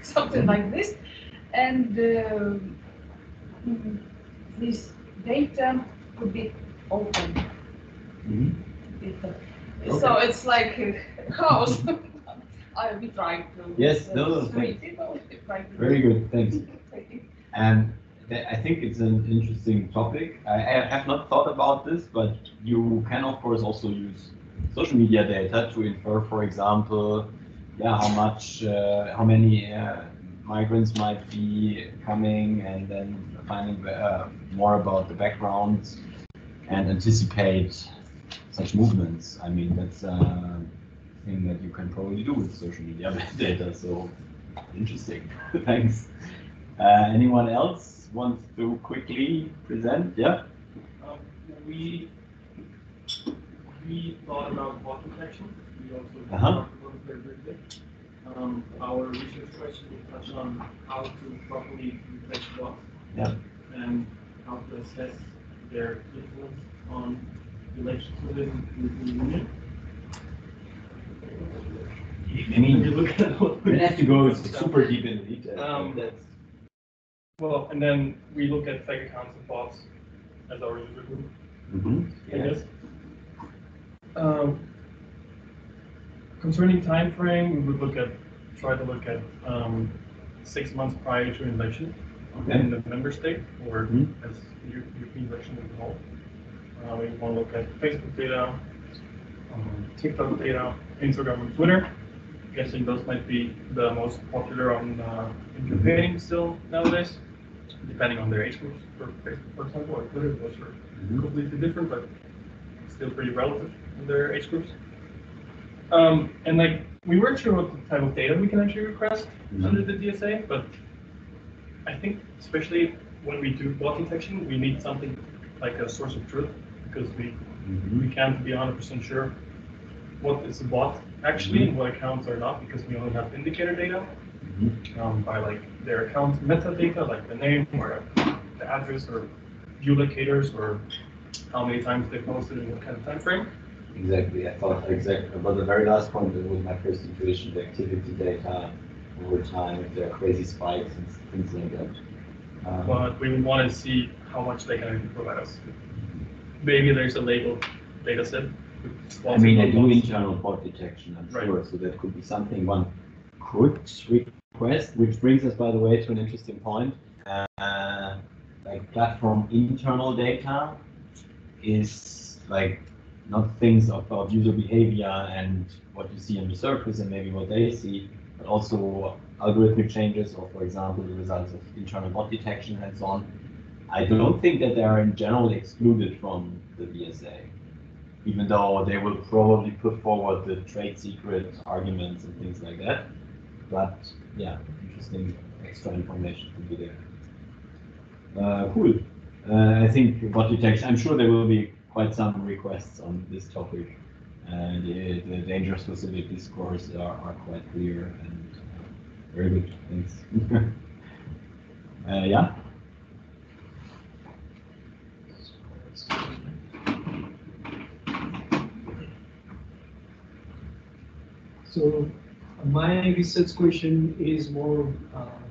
something like this, and this data could be open. So it's like a house. I'll be trying to. Yes, no, thanks. Very good, thanks. And I think it's an interesting topic. I have not thought about this, but you can of course also use social media data to infer, for example, how many migrants might be coming, and then finding more about the backgrounds and anticipate such movements. I mean, that's a thing that you can probably do with social media data. So interesting. Thanks. Anyone else wants to quickly present? Yeah. We thought about water protection. We also Uh-huh. talked about it very briefly. Our research question will touch on how to properly replace bots. Yeah. And how to assess their influence on relations within the union. I mean, We look at what we don't have to go super deep in detail. That's well, and then we look at fake accounts and bots as our user group, I guess. Concerning time frame, we would try to look at 6 months prior to an election in the member state, or as European election as a whole. We want to look at Facebook data, TikTok data, Instagram and Twitter. Guessing those might be the most popular in campaigning still nowadays, depending on their age groups. For Facebook, for example, or Twitter, those are completely different, but still pretty relative in their age groups. And like, we weren't sure what type of data we can actually request under the DSA, but I think especially when we do bot detection, we need something like a source of truth, because we can't be 100% sure what is a bot actually and what accounts are not, because we only have indicator data by like their account metadata, like the name or the address or view locators or how many times they posted in what kind of time frame. exactly. I thought exactly about the very last point. That was my first intuition: the activity data over time, if there are crazy spikes and things like that. But we would want to see how much they can actually provide us. Maybe there's a labeled data set. I mean, I do internal bot detection, I'm sure, so that could be something one could request, which brings us, by the way, to an interesting point. Like platform internal data is like not things about user behavior and what you see on the surface and maybe what they see, but also algorithmic changes, or for example, the results of internal bot detection and so on. I don't think that they are in general excluded from the DSA, even though they will probably put forward the trade secret arguments and things like that. But yeah, interesting extra information to be there. Cool. I think bot detection, I'm sure there will be quite some requests on this topic. The danger-specific discourse are quite clear and very good. Thanks. Yeah? So my research question is more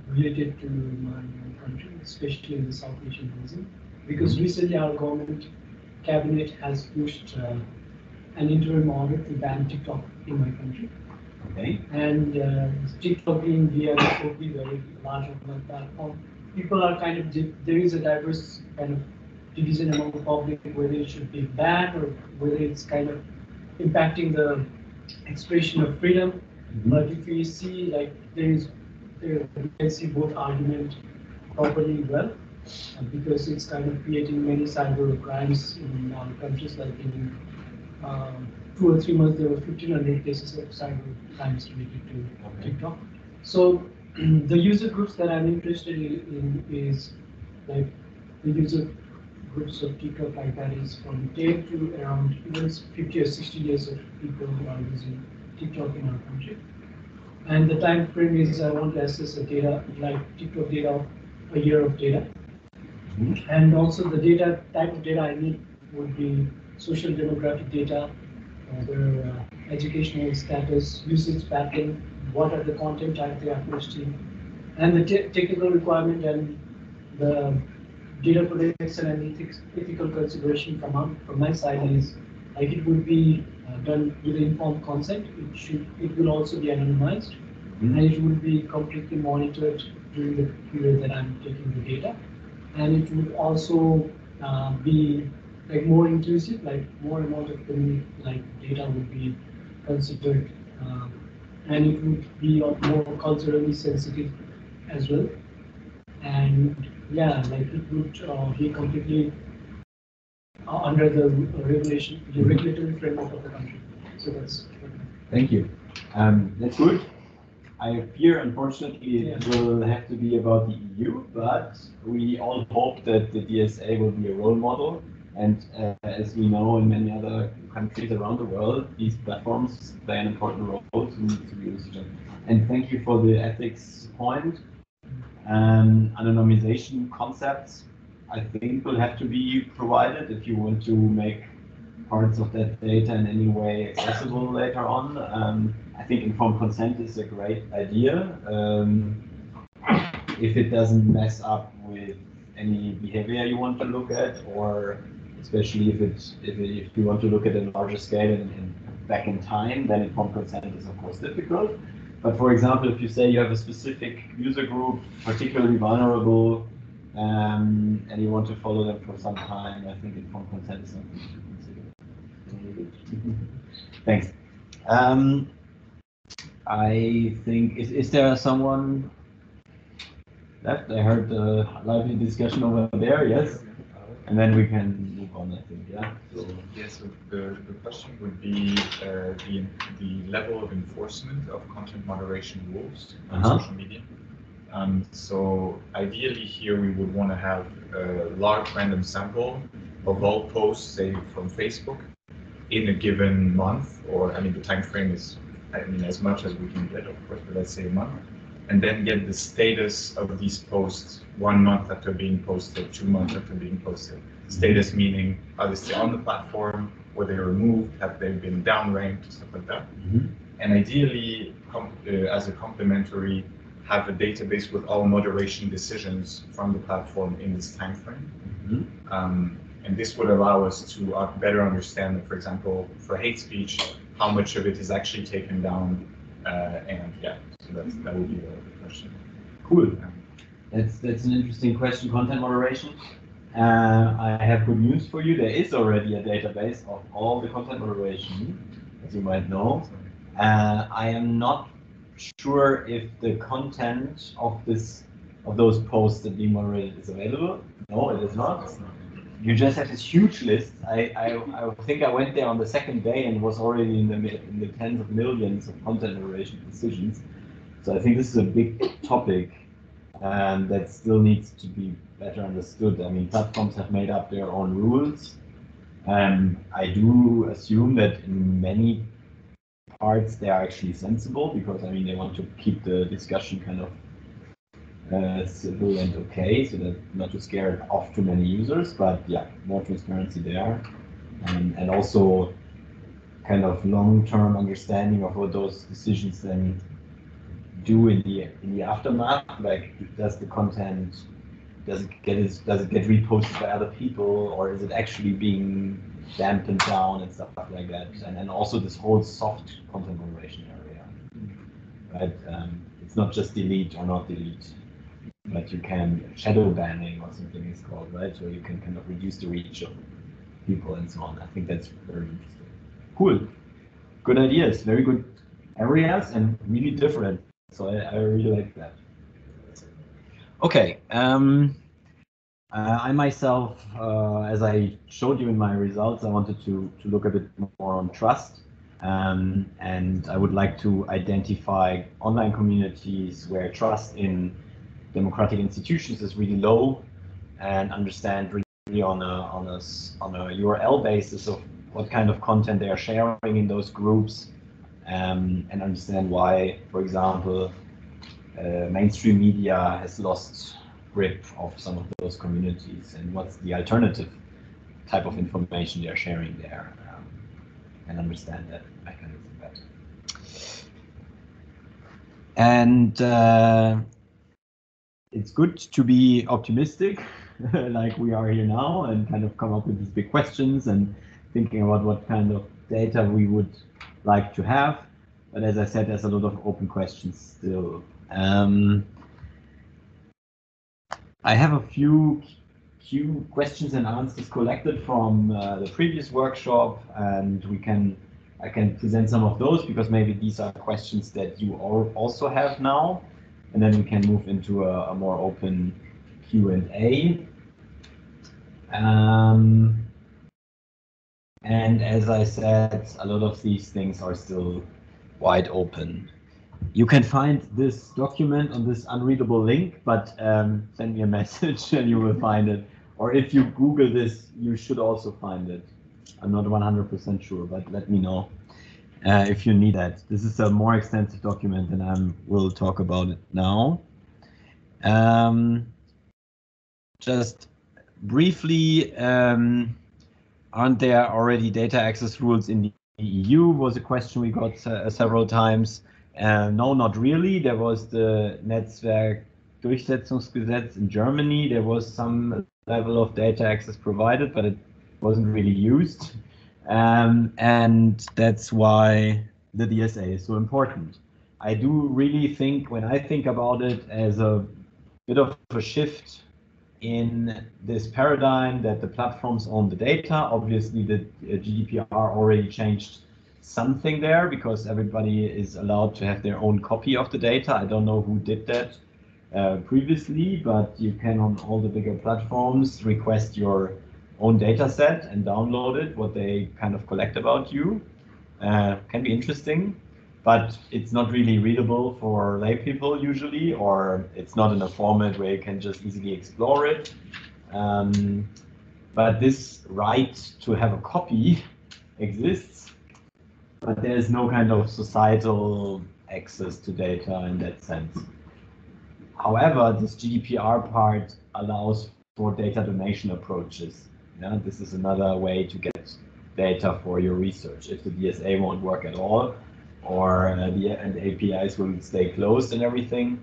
related to my own country, especially in the South Asian region, because recently our government cabinet has pushed an interim order to ban TikTok in my country. Okay. And TikTok being via OP, very large online platform, people are kind of, there is a diverse kind of division among the public whether it should be banned or whether it's kind of impacting the expression of freedom. But if we see, like, we can see both arguments properly well, because it's kind of creating many cyber crimes in our countries. Like in 2 or 3 months, there were 1,500 cases of cyber crimes related to TikTok. So the user groups that I'm interested in is like the user groups of TikTok, like that is from 10 to around even 50 or 60 years of people who are using TikTok in our country. And the time frame is I want to access the data, like TikTok data of a year of data. And also the data type of data I need would be social demographic data, their educational status, usage pattern, what are the content type they are posting, and the technical requirement and the data protection and ethical consideration from my side is like it would be done with informed consent. It will also be anonymized, and it will be completely monitored during the period that I'm taking the data, and it would also be like more inclusive, like more amount of like data would be considered, and it would be more culturally sensitive as well. And yeah, like it would be completely under the regulation, the regulatory framework of the country. So that's. Thank you. That's good. I fear, unfortunately, it will have to be about the EU, but we all hope that the DSA will be a role model. And as we know in many other countries around the world, these platforms play an important role to use And thank you for the ethics point. Anonymization concepts, I think, will have to be provided if you want to make parts of that data in any way accessible later on. I think informed consent is a great idea. If it doesn't mess up with any behavior you want to look at, or especially if you want to look at a larger scale and back in time, then informed consent is of course difficult. But for example, if you say you have a specific user group, particularly vulnerable, and you want to follow them for some time, I think informed consent is something to consider. Thanks. I think, is there someone left? I heard a lively discussion over there, yes? And then we can move on, I think, yeah? So. Yes, so the question would be the level of enforcement of content moderation rules on social media. So ideally here we would want to have a large random sample of all posts, say from Facebook, in a given month, or I mean the time frame is, I mean, as much as we can get, of course, but let's say a month, and then get the status of these posts 1 month after being posted, 2 months after being posted. Status meaning, are they still on the platform? Were they removed? Have they been downranked? Stuff like that. And ideally, as a complementary, have a database with all moderation decisions from the platform in this time frame. And this would allow us to better understand, for example, for hate speech, how much of it is actually taken down, and yeah, so that would be the question. Cool. That's an interesting question, content moderation. I have good news for you. There is already a database of all the content moderation, as you might know. I am not sure if the content of those posts that being moderated is available. No, it is not. You just have this huge list. I think I went there on the second day and was already in the tens of millions of content moderation decisions. So I think this is a big topic that still needs to be better understood. I mean, platforms have made up their own rules. I do assume that in many parts they are actually sensible, because I mean they want to keep the discussion kind of civil and okay, so that not to scare off too many users, but yeah, more transparency there, and also kind of long-term understanding of what those decisions then do in the aftermath. Like, does the content does it get reposted by other people, or is it actually being dampened down and stuff like that? And also this whole soft content moderation area, right? It's not just delete or not delete, but you can shadow banning or something is called, right? So you can kind of reduce the reach of people and so on. I think that's very interesting. Cool. Good ideas. Very good areas and really different. So I really like that. Okay. I myself, as I showed you in my results, I wanted to look a bit more on trust. And I would like to identify online communities where trust in democratic institutions is really low, and understand really on a URL basis of what kind of content they are sharing in those groups, and understand why, for example, mainstream media has lost grip of some of those communities, and what's the alternative type of information they're sharing there, and understand that mechanism better. And it's good to be optimistic, like we are here now, and kind of come up with these big questions and thinking about what kind of data we would like to have. But as I said, there's a lot of open questions still. I have a few questions and answers collected from the previous workshop, and I can present some of those, because maybe these are questions that you also have now, and then we can move into a more open Q&A. And as I said, a lot of these things are still wide open. You can find this document on this unreadable link, but send me a message and you will find it. Or if you Google this, you should also find it. I'm not 100% sure, but let me know. if you need that. This is a more extensive document, and I will talk about it now. Just briefly, aren't there already data access rules in the EU? Was a question we got several times. No, not really. There was the Netzwerkdurchsetzungsgesetz in Germany. There was some level of data access provided, but it wasn't really used. And that's why the DSA is so important. I do really think, when I think about it, as a bit of a shift in this paradigm that the platforms own the data. Obviously, the GDPR already changed something there because everybody is allowed to have their own copy of the data. I don't know who did that previously, but you can, on all the bigger platforms, request your own data set and download it, what they kind of collect about you. Can be interesting, but it's not really readable for lay people usually, or it's not in a format where you can just easily explore it. But this right to have a copy exists, but there is no kind of societal access to data in that sense. However, this GDPR part allows for data donation approaches. Yeah, this is another way to get data for your research if the DSA won't work at all, or the APIs will stay closed and everything.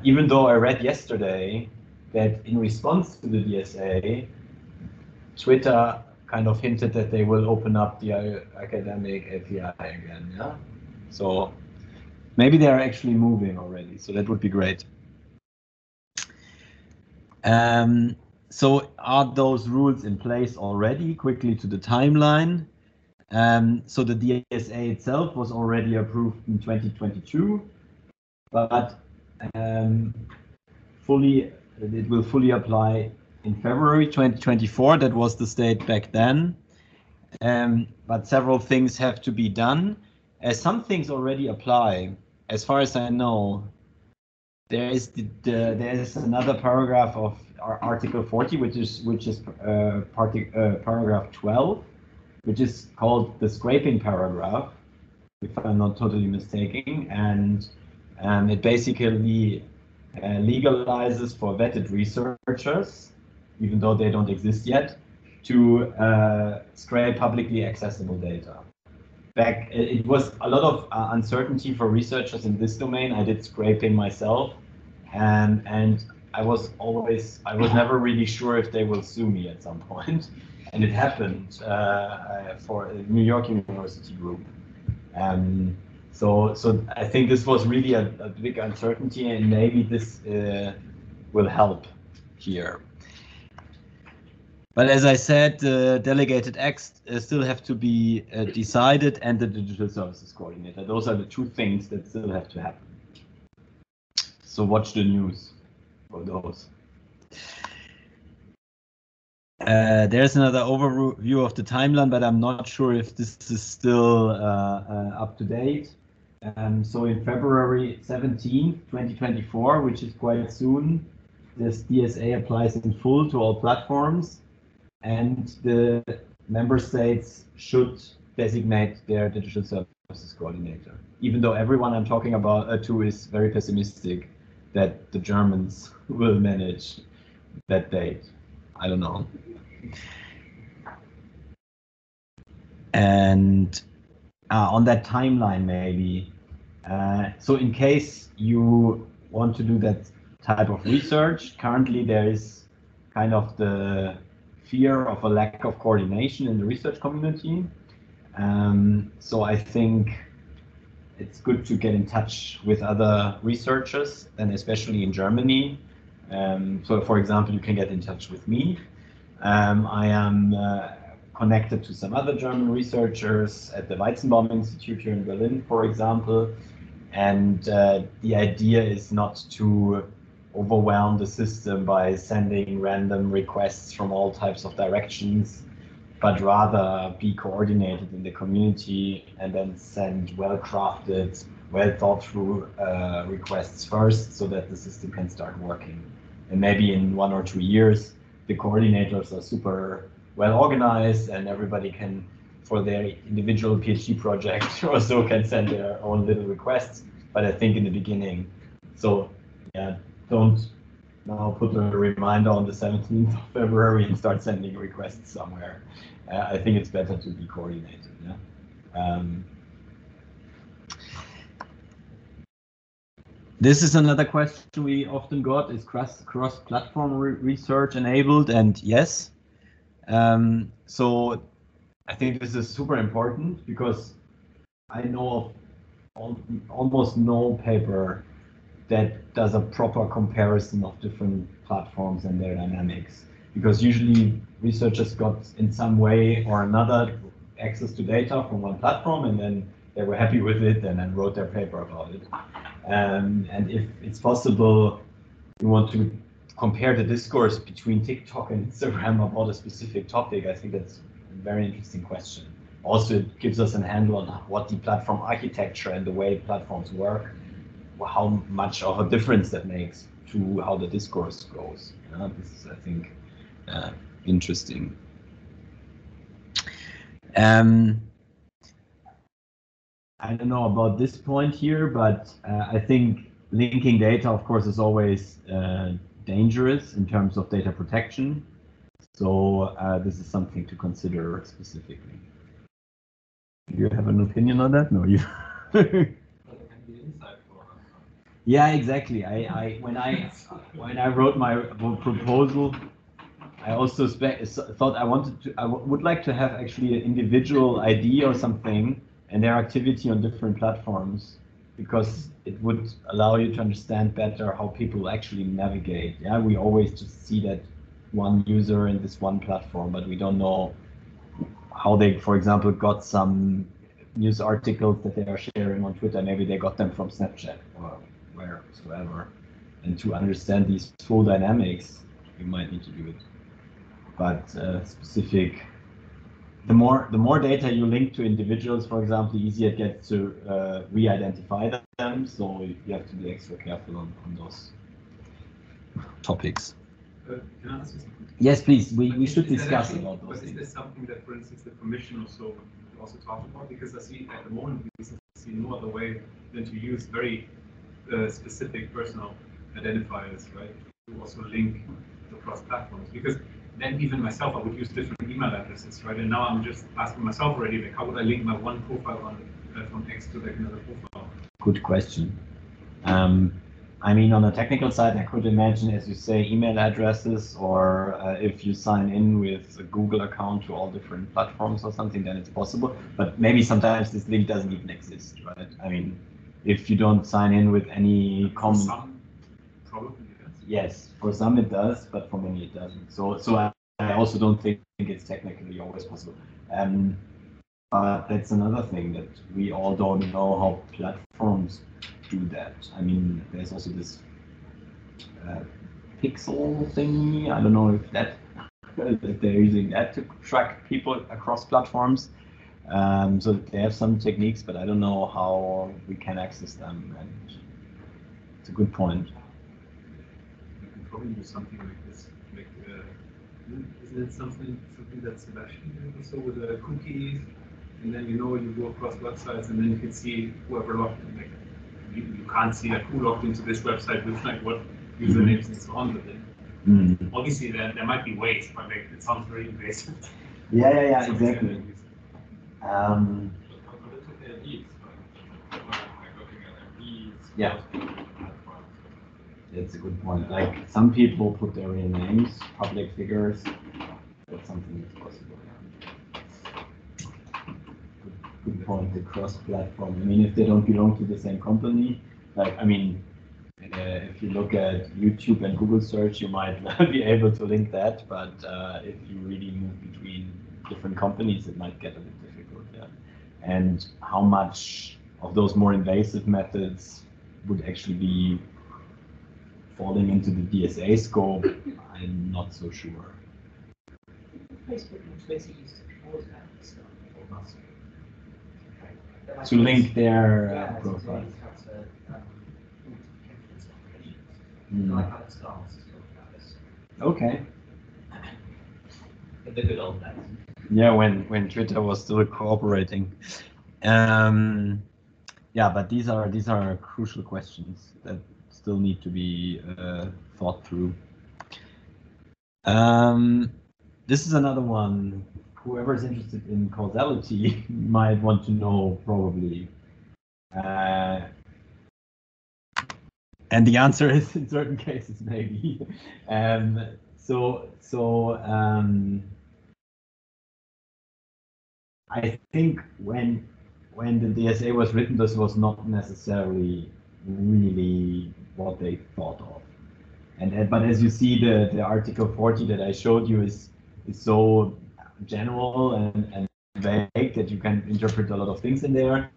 Even though I read yesterday that in response to the DSA, Twitter kind of hinted that they will open up the academic API again. Yeah, so maybe they are actually moving already. So that would be great. So are those rules in place already? Quickly to the timeline. So the DSA itself was already approved in 2022, but it will fully apply in February 2024. That was the state back then. But several things have to be done. Some things already apply. As far as I know, there is another paragraph of Article 40, which is paragraph 12, which is called the scraping paragraph, if I'm not totally mistaken, and it basically legalizes for vetted researchers, even though they don't exist yet, to scrape publicly accessible data. It was a lot of uncertainty for researchers in this domain. I did scraping myself, and I was never really sure if they will sue me at some point. And it happened for New York University group. So I think this was really a big uncertainty, and maybe this will help here. But as I said, the delegated acts still have to be decided, and the digital services coordinator. Those are the two things that still have to happen. So watch the news for those. There's another overview of the timeline, but I'm not sure if this is still up to date. So in February 17th, 2024, which is quite soon, this DSA applies in full to all platforms, and the member states should designate their digital services coordinator. Even though everyone I'm talking about to is very pessimistic that the Germans will manage that date. I don't know. And on that timeline, maybe. So in case you want to do that type of research, currently there is kind of the fear of a lack of coordination in the research community. So I think it's good to get in touch with other researchers, and especially in Germany. So for example, you can get in touch with me. I am connected to some other German researchers at the Weizenbaum Institute here in Berlin, for example. And the idea is not to overwhelm the system by sending random requests from all types of directions, but rather be coordinated in the community and then send well-crafted, well-thought-through requests first, so that the system can start working. And maybe in 1 or 2 years, the coordinators are super well organized and everybody can for their individual PhD project or so can send their own little requests. But I think in the beginning, so yeah, don't now put a reminder on the 17th of February and start sending requests somewhere. I think it's better to be coordinated. Yeah. This is another question we often got: is cross-platform research enabled? And yes. So I think this is super important because I know of almost no paper that does a proper comparison of different platforms and their dynamics. Because usually researchers got in some way or another access to data from one platform, and then they were happy with it and then wrote their paper about it. And if it's possible, you want to compare the discourse between TikTok and Instagram about a specific topic, I think that's a very interesting question. Also, it gives us a handle on what the platform architecture and the way platforms work, how much of a difference that makes to how the discourse goes. This is, I think, interesting. I don't know about this point here, but I think linking data, of course, is always dangerous in terms of data protection. So this is something to consider specifically. Do you have an opinion on that? No, you. Yeah, exactly. When I wrote my proposal, I also thought I would like to have actually an individual ID or something and their activity on different platforms, because it would allow you to understand better how people actually navigate. Yeah, we always just see that one user in this one platform, but we don't know how they, for example, got some news articles that they are sharing on Twitter. Maybe they got them from Snapchat or wheresoever. And to understand these full dynamics, you might need to do it. But specific, the more data you link to individuals, for example, the easier it gets to re-identify them. So you have to be extra careful on those topics. Can I ask you something? Yes, please. We should discuss about those things. But is there something that, for instance, the Commission also talked about? Because I see at the moment we see no other way than to use very specific personal identifiers, right? To also link across platforms. Because then even myself, I would use different email addresses, right? And now I'm just asking myself already, like, how would I link my one profile on platform X to like another profile? Good question. I mean, on the technical side, I could imagine, as you say, email addresses, or if you sign in with a Google account to all different platforms or something, then it's possible. But maybe sometimes this link doesn't even exist, right? I mean, if you don't sign in with any common... For some, probably it does. Yes, for some it does, but for many it doesn't. So I also don't think it's technically always possible. But that's another thing, that we all don't know how platforms do that. I mean, there's also this pixel thingy. I don't know if that if they're using that to track people across platforms. So they have some techniques, but I don't know how we can access them. And it's a good point. You can probably do something like this. Like, isn't it something that Sebastian did also with the cookies? And then you go across websites, and then you can see whoever logged in. Like, you can't see like who logged into this website with like what usernames and so on. But then obviously there might be ways, but like it sounds very invasive. Yeah, exactly. Yeah. That's a good point. Like, some people put their real names, public figures. That's something that's possible. Good point. The cross-platform. I mean, if they don't belong to the same company, like, I mean, if you look at YouTube and Google search, you might be able to link that. But if you really move between different companies, it might get a bit difficult. Yeah. And how much of those more invasive methods would actually be falling into the DSA scope, I'm not so sure. Facebook basically used to close that stuff for us. To link their profiles. Like how it starts, Okay. in the good old days. Yeah, when Twitter was still cooperating. Yeah, but these are crucial questions that still need to be thought through. This is another one. Whoever's interested in causality might want to know probably. And the answer is in certain cases maybe. I think when the DSA was written, this was not necessarily really what they thought of. But as you see, the Article 40 that I showed you is so general and vague that you can interpret a lot of things in there.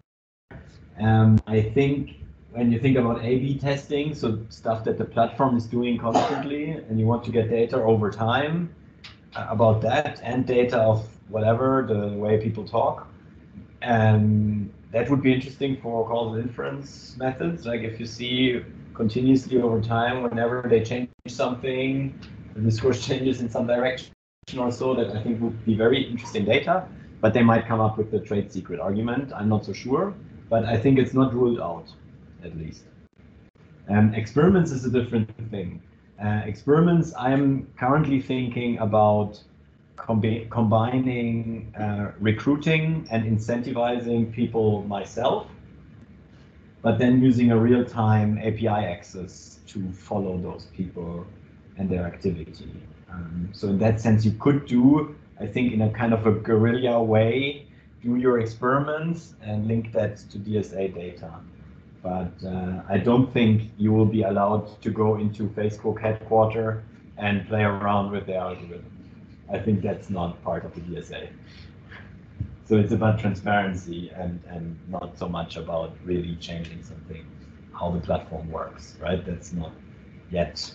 I think when you think about A/B testing, so stuff that the platform is doing constantly, and you want to get data over time about that and data of whatever, the way people talk, that would be interesting for causal inference methods. Like if you see continuously over time, whenever they change something, the discourse changes in some direction or so, that I think would be very interesting data, but they might come up with the trade secret argument. I'm not so sure, but I think it's not ruled out, at least. Experiments is a different thing. Experiments, I'm currently thinking about combining recruiting and incentivizing people myself, but then using a real-time API access to follow those people and their activity. So in that sense, you could do, I think, in a kind of a guerrilla way, do your experiments and link that to DSA data. But I don't think you will be allowed to go into Facebook headquarters and play around with the algorithm. I think that's not part of the DSA. So it's about transparency and not so much about really changing something, how the platform works, right? That's not yet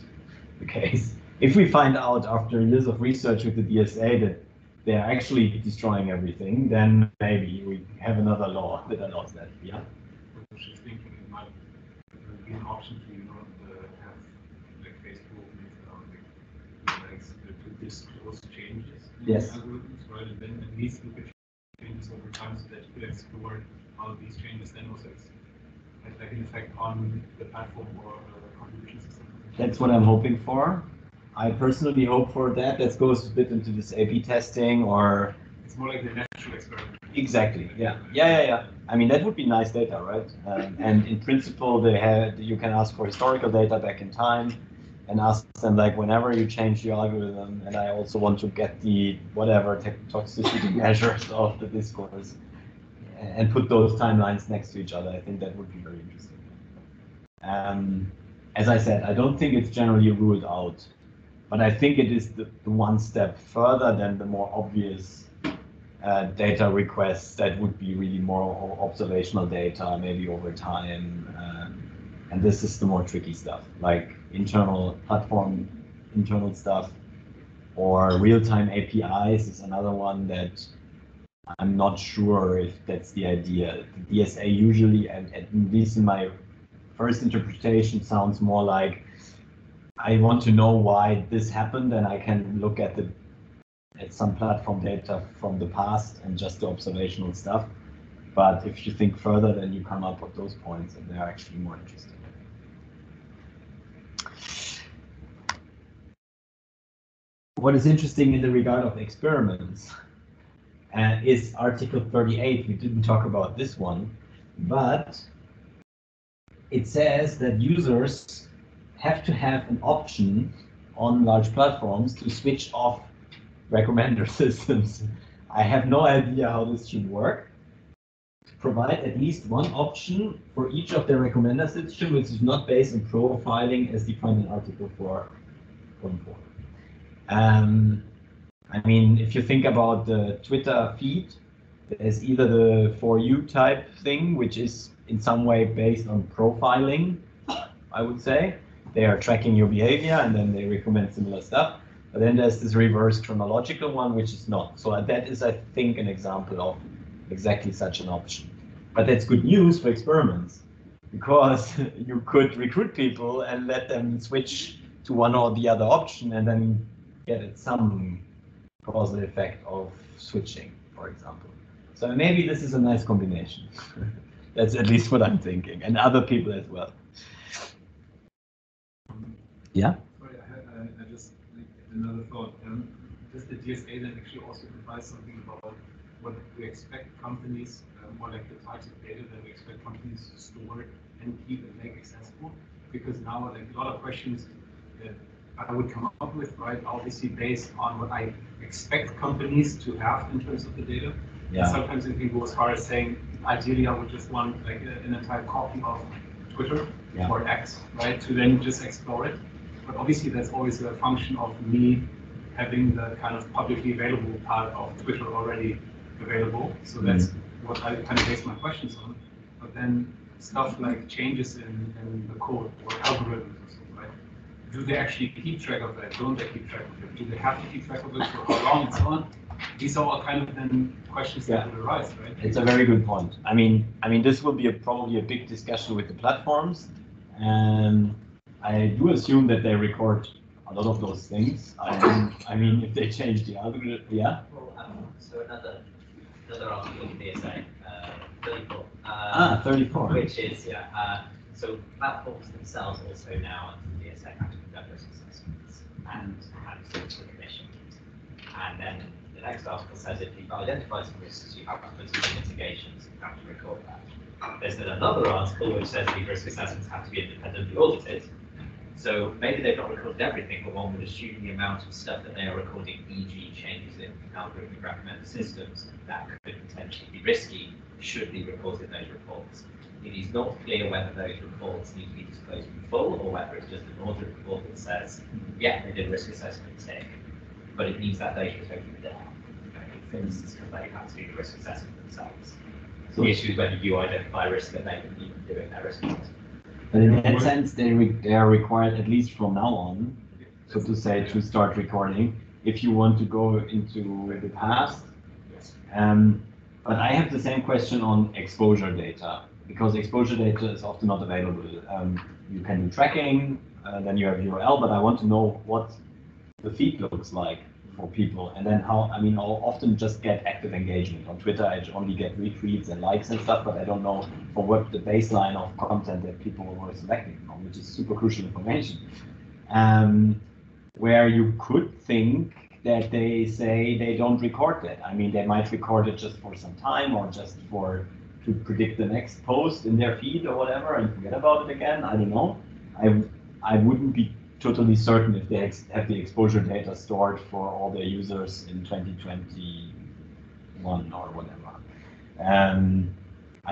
the case. If we find out after years of research with the DSA that they're actually destroying everything, then maybe we have another law that allows that, yeah? I was just thinking it might be an option to, have like Facebook to disclose changes in Yes. the algorithms, right? And then at least look at changes over time so that you could explore how these changes then also have like an effect on the platform or the contribution system. That's what I'm hoping for. I personally hope for that. That goes a bit into this A/B testing, or it's more like the natural experiment. Exactly. Yeah. I mean, that would be nice data, right? And in principle, you can ask for historical data back in time, and ask them like whenever you change the algorithm, and I also want to get the whatever toxicity measures of the discourse, and put those timelines next to each other. I think that would be very interesting. As I said, I don't think it's generally ruled out, but I think it is the one step further than the more obvious data requests that would be really more observational data, maybe over time. And this is the more tricky stuff, like internal platform, internal stuff, or real-time APIs is another one that I'm not sure if that's the idea. The DSA usually, and at least in my first interpretation, sounds more like I want to know why this happened, and I can look at some platform data from the past and just the observational stuff. But if you think further, then you come up with those points, and they're actually more interesting. What is interesting in the regard of experiments is Article 38. We didn't talk about this one, but it says that users have to have an option on large platforms to switch off recommender systems. I have no idea how this should work. To provide at least one option for each of the recommender systems, which is not based on profiling as defined in Article 4.4. I mean, if you think about the Twitter feed, there's either the For You type thing, which is in some way based on profiling, I would say. They are tracking your behavior and then they recommend similar stuff. But then there's this reverse chronological one, which is not. So that is, I think, an example of exactly such an option. But that's good news for experiments, because you could recruit people and let them switch to one or the other option and then get at some causal effect of switching, for example. So maybe this is a nice combination. That's at least what I'm thinking, and other people as well. Yeah? Sorry, I just like, another thought. Does the DSA then actually also provide something about what we expect companies, or like the types of data that we expect companies to store and keep and make accessible? Because now, like a lot of questions that I would come up with, right, obviously based on what I expect companies to have in terms of the data. Yeah. And sometimes it can go as far as saying, ideally, I would just want like an entire copy of Twitter or X, right, to then just explore it. But obviously, that's always a function of me having the kind of publicly available part of Twitter already available. So that's what I kind of base my questions on. But then stuff like changes in the code or algorithms or so, right? Do they actually keep track of that? Don't they keep track of it? Do they have to keep track of it for how long and so on? These are all kind of then questions that would arise, right? It's a very good point. I mean, this will be probably a big discussion with the platforms, and I do assume that they record a lot of those things. I mean, if they change the algorithm, yeah. Well, so another article in DSA, 34. 34. Which is so platforms themselves also now under the DSA have to conduct risk assessments and have to talk to the commission. And then the next article says if you've identified some risks, you have to put some mitigations and have to record that. There's then another article which says these risk assessments have to be independently audited. So maybe they've not recorded everything, but one would assume the amount of stuff that they are recording, e.g. changes in algorithmic recommender systems, that could potentially be risky, should be reported in those reports. It is not clear whether those reports need to be disclosed in full or whether it's just an audit report that says, yeah, they did a risk assessment tick, but it means that data is open down. For instance, because they have to do the risk assessment themselves. So the issue is whether you identify risk that they can even doing their risk assessment. But in that sense, they are required, at least from now on, so to say, to start recording if you want to go into the past. But I have the same question on exposure data, because exposure data is often not available. You can do tracking, then you have URL, but I want to know what the feed looks like for people, and then how. I mean, I'll often just get active engagement on Twitter. I only get retweets and likes and stuff, but I don't know for what the baseline of content that people were selecting from, which is super crucial information. Where you could think that they say they don't record that. I mean, they might record it just for some time or just to predict the next post in their feed or whatever and forget about it again. I don't know. I wouldn't be totally certain if they have the exposure data stored for all their users in 2021 or whatever. I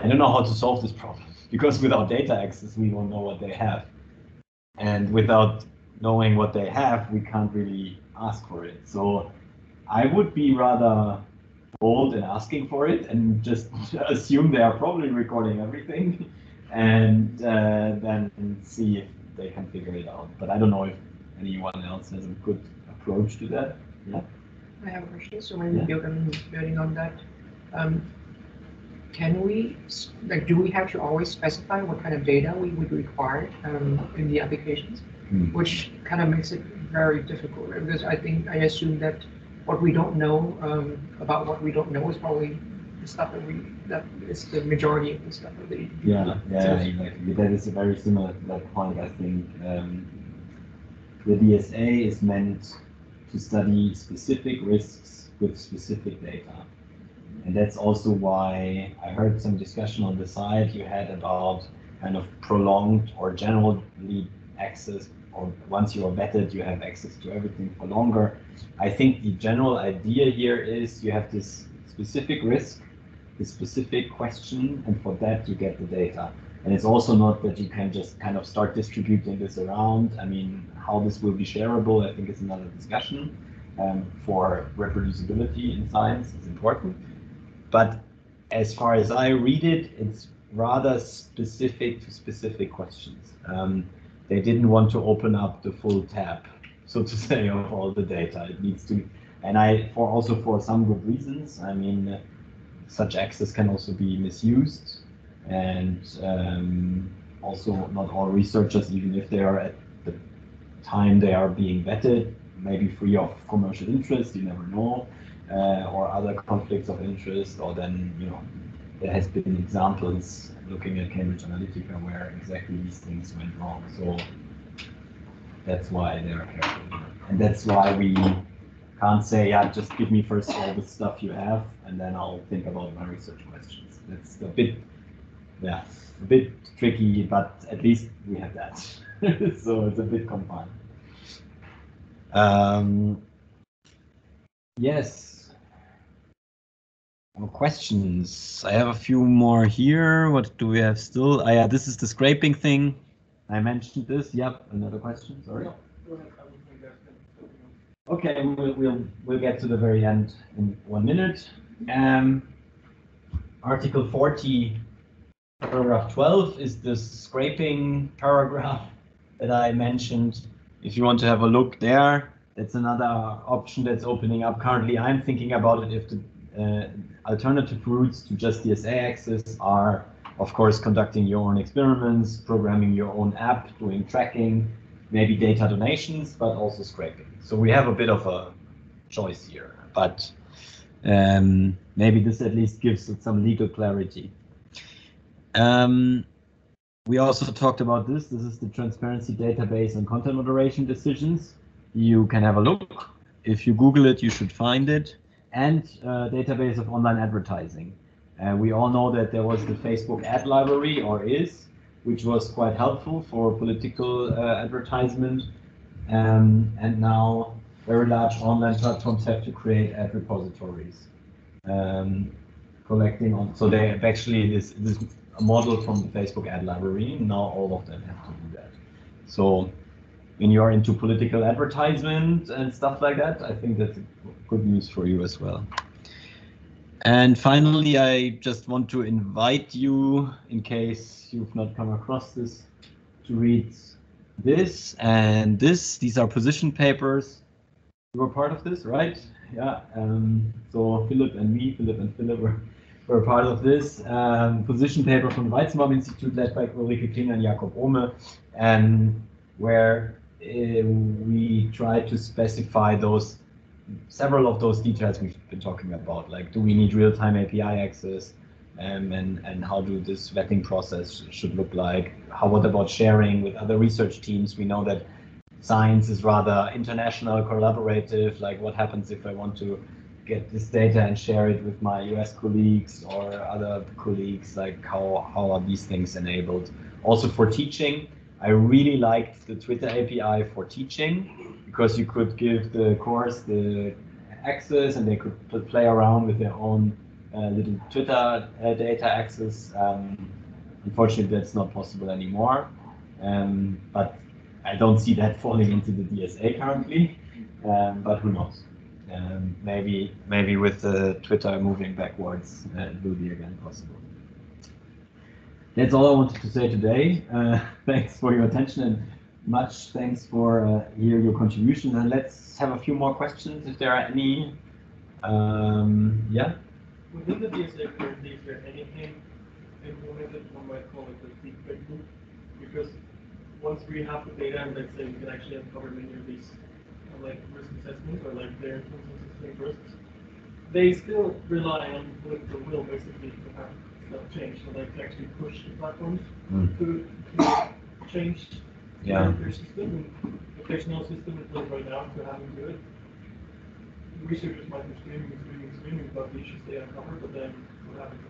don't know how to solve this problem, because without data access, we don't know what they have. And without knowing what they have, we can't really ask for it. So I would be rather bold in asking for it and just assume they are probably recording everything and then see if they can figure it out. But I don't know if anyone else has a good approach to that. Yeah. I have a question. So when building on that, can we, like, do we have to always specify what kind of data we would require in the applications? Which kind of makes it very difficult, right? Because I assume that what we don't know about what we don't know is probably the stuff that is the majority of the stuff that they. Yeah, exactly. That is very similar to that point. I think the DSA is meant to study specific risks with specific data, and that's also why I heard some discussion on the side you had about kind of prolonged or generally access, or once you are vetted, you have access to everything for longer. I think the general idea here is you have this specific risk, this specific question, and for that you get the data. And it's also not that you can just kind of start distributing this around. I mean, how this will be shareable, I think is another discussion. For reproducibility in science, it's important. But as far as I read it, it's rather specific to specific questions. They didn't want to open up the full tab, so to say, of all the data. It needs to, and also for some good reasons. I mean, such access can also be misused, and also not all researchers, even if they are at the time they are being vetted, maybe free of commercial interest, you never know, or other conflicts of interest, or then, you know, there has been examples looking at Cambridge Analytica where exactly these things went wrong. So that's why they're careful. And that's why we can't say, yeah, just give me first all the stuff you have, and then I'll think about my research questions. That's a bit, yeah, a bit tricky, but at least we have that. So it's a bit confined. Yes. More questions. I have a few more here. What do we have still? Yeah, this is the scraping thing. I mentioned this. Yep. Another question. Sorry. Okay, we'll get to the very end in 1 minute. Article 40, paragraph 12 is the scraping paragraph that I mentioned. If you want to have a look there, that's another option that's opening up. Currently, I'm thinking about it if the alternative routes to just DSA access are, of course, conducting your own experiments, programming your own app, doing tracking, maybe data donations, but also scraping. So we have a bit of a choice here, but maybe this at least gives it some legal clarity. We also talked about this. This is the transparency database and content moderation decisions. You can have a look. If you Google it, you should find it. And database of online advertising. We all know that there was the Facebook ad library, or is, which was quite helpful for political advertisement. And now very large online platforms have to create ad repositories. Collecting on, so they have actually this a model from the Facebook ad library. Now all of them have to do that. So when you're into political advertisement and stuff like that, I think that's good news for you as well. And finally, I just want to invite you, in case you've not come across this, to read this and this. These are position papers. You were part of this, right? Yeah. So Philip and Philip were part of this position paper from the Weizenbaum Institute, led by Ulrike Klinger and Jakob Ohme, where we try to specify several of those details we've been talking about, like do we need real-time API access, and how do this vetting process should look like? What about sharing with other research teams? We know that science is rather international, collaborative. Like what happens if I want to get this data and share it with my US colleagues or other colleagues? Like how are these things enabled? Also for teaching, I really liked the Twitter API for teaching, because you could give the course the access and they could play around with their own little Twitter data access. Unfortunately, that's not possible anymore. But I don't see that falling into the DSA currently, but who knows? Maybe with Twitter moving backwards, it will be again possible. That's all I wanted to say today. Thanks for your attention, and much thanks for your contribution. And let's have a few more questions if there are any. Yeah. Within the DSA currently, is there anything implemented, one might call it the feedback loop? Because once we have the data, and let's say we can actually uncover many of these like risk assessments or like their influences risks, they still rely on political will basically to have stuff change. So like to actually push the platforms to change their system. And if there's no system in place right now to have them do it, researchers might be screaming about the issues they uncover, but then what happens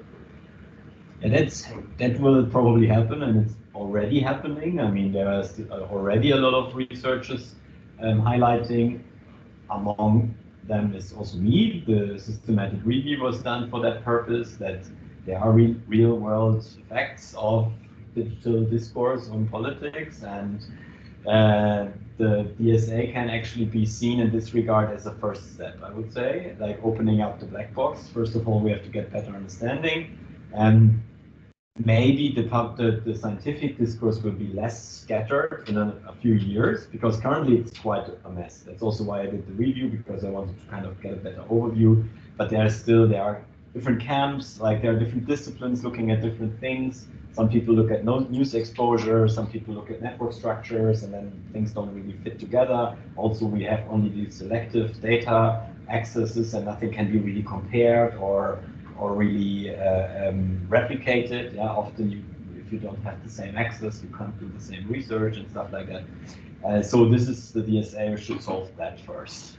after? That will probably happen, and it's already happening. I mean, there are already a lot of researchers highlighting. Among them is also me. The systematic review was done for that purpose, that there are real-world effects of digital discourse on politics, and the DSA can actually be seen in this regard as a first step, I would say, like opening up the black box. First of all, we have to get better understanding, and maybe the scientific discourse will be less scattered in a few years, because currently it's quite a mess. That's also why I did the review, because I wanted to kind of get a better overview. But there are different camps, like there are different disciplines looking at different things. Some people look at news exposure, some people look at network structures, and then things don't really fit together. Also, we have only these selective data accesses, and nothing can be really compared or really replicated. Yeah, often if you don't have the same access, you can't do the same research and stuff like that. So this is the DSA should solve that first.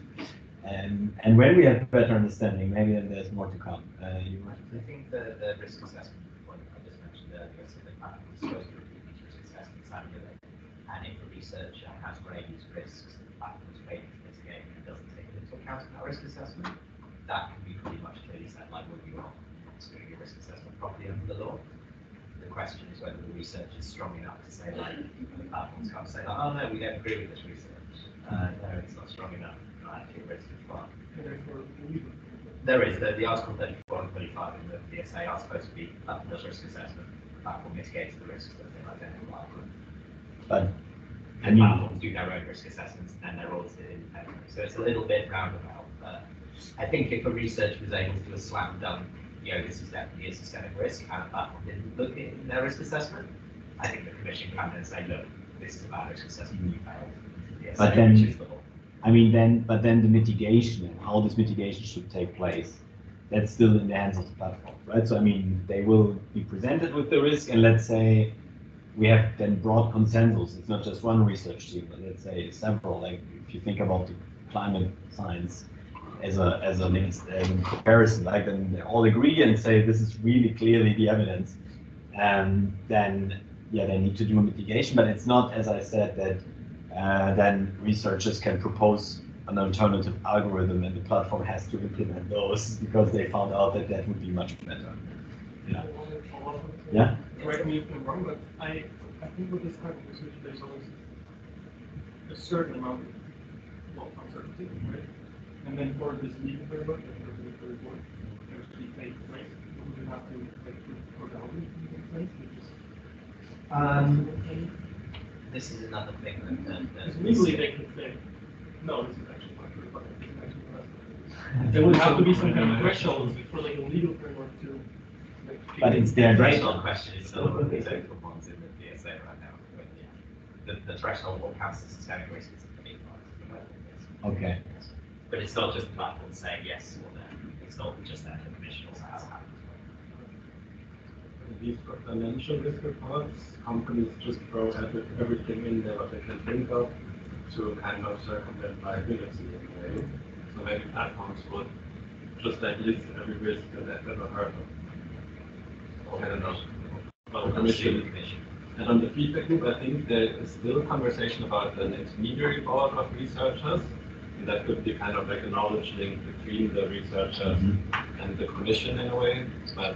And when we have better understanding, maybe then there's more to come. You want to I say? think the risk assessment point I just mentioned earlier, so the platform is supposed to repeat these risk assessments annually. And if a researcher has graded risks, the platform is graded to mitigate and doesn't take it into account in that risk assessment, that can be pretty much clearly said, like, well, you are doing your risk assessment properly under the law. The question is whether the research is strong enough to say, like, the platforms can't say, like, oh no, we don't agree with this research. No, it's not strong enough. Actually, risk is fine. There is the Article 34 and 35 in the DSA are supposed to be platform does risk assessment. Platform mitigates the risks that they identify. But And platforms do their own risk assessments and they're audited independently. So it's a little bit roundabout. But I think if a researcher was able to do a slam dunk, this is definitely a systemic risk, and a platform didn't look in their risk assessment, I think the commission can then say, look, this is a bad risk assessment, you failed. DSA, But then- which is the law. I mean, but then the mitigation and how this mitigation should take place, that's still in the hands of the platform, right? So I mean, they will be presented with the risk, and let's say we have then broad consensus. It's not just one research team, but let's say several. Like if you think about the climate science as a comparison, like then they all agree and say this is really clearly the evidence, and then yeah, they need to do a mitigation. But it's not, as I said, that. Then researchers can propose an alternative algorithm and the platform has to implement those because they found out that that would be much better. Yeah. Yeah? Correct me if I'm wrong, but I think with this type of research, there's always a certain amount of uncertainty, right? And then for this legal framework, there's to be paid, right? Would you have to for the whole legal place? This is another thing that Because legally they could say, no, this is actually not true, but it's actually not. There would have to be some kind of threshold for like a legal framework to. Like, But it's their right. threshold question is still one of the open ones in the DSA right now. But yeah, the threshold what counts as systemic risk is the big one. Okay. But it's not just the platform saying yes or no. It's not just that. The commission also has to have These financial risk reports, companies just throw everything in there what they can think of to kind of circumvent liability in a way. So maybe platforms would just like list every risk that they've ever heard of. I don't know. Well, commission. And on the feedback loop, I think there is still a conversation about an intermediary board of researchers. And that could be kind of like a knowledge link between the researchers and the commission in a way. But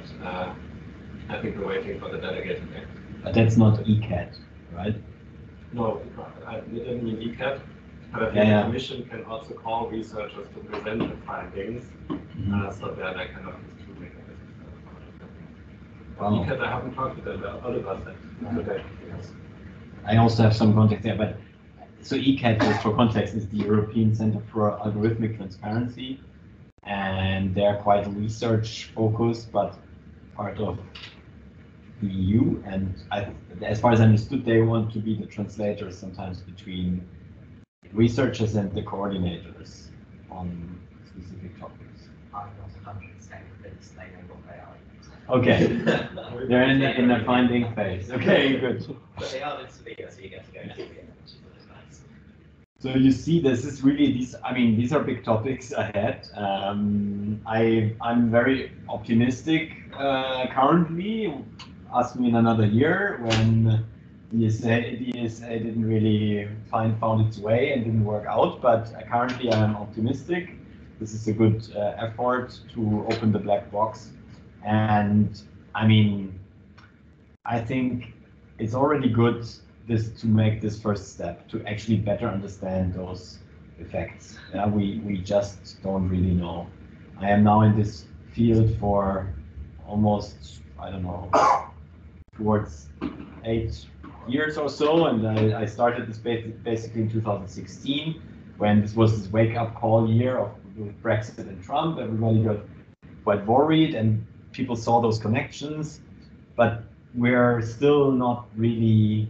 I think we're waiting for the delegated act. But that's not ECAT, right? No, I didn't mean ECAT. But I think the commission can also call researchers to present the findings. So they're like kind of these two mechanisms. ECAT, I haven't talked to them, but Oliver said today. I also have some context there, but so ECAT, just for context, is the European Center for Algorithmic Transparency, and they're quite research focused, but part of the EU, and as far as I understood, they want to be the translators sometimes between researchers and the coordinators on specific topics. I'm not 100% convinced they know what they are. Okay, they're in the finding phase. Okay, good. But they are in Sevilla, so you get to go to Sevilla, which is always nice. So you see, this is really these are big topics ahead. I'm very optimistic currently. Ask me in another year when DSA didn't really found its way and didn't work out. But currently, I am optimistic. This is a good effort to open the black box, and I mean, I think it's already good to make this first step to actually better understand those effects. We just don't really know. I am now in this field for almost, I don't know, towards 8 years or so, and I started this basically in 2016 when this was this wake-up call year with Brexit and Trump. Everybody got quite worried and people saw those connections, but we're still not really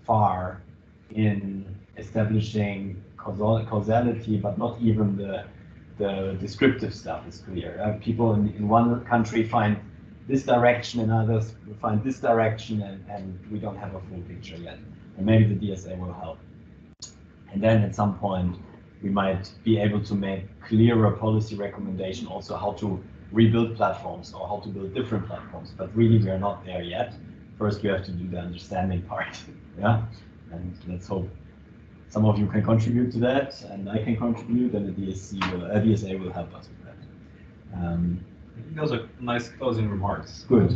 far in establishing causality, but not even the descriptive stuff is clear. People in one country find this direction and others find this direction, and we don't have a full picture yet. And maybe the DSA will help. And then at some point, we might be able to make clearer policy recommendation also how to rebuild platforms or how to build different platforms. But really, we are not there yet. First, we have to do the understanding part. Yeah, and let's hope some of you can contribute to that, and I can contribute, and the DSA will help us with that. I think those are nice closing remarks. Good.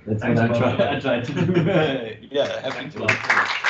That's what I tried to do. Yeah, happy to.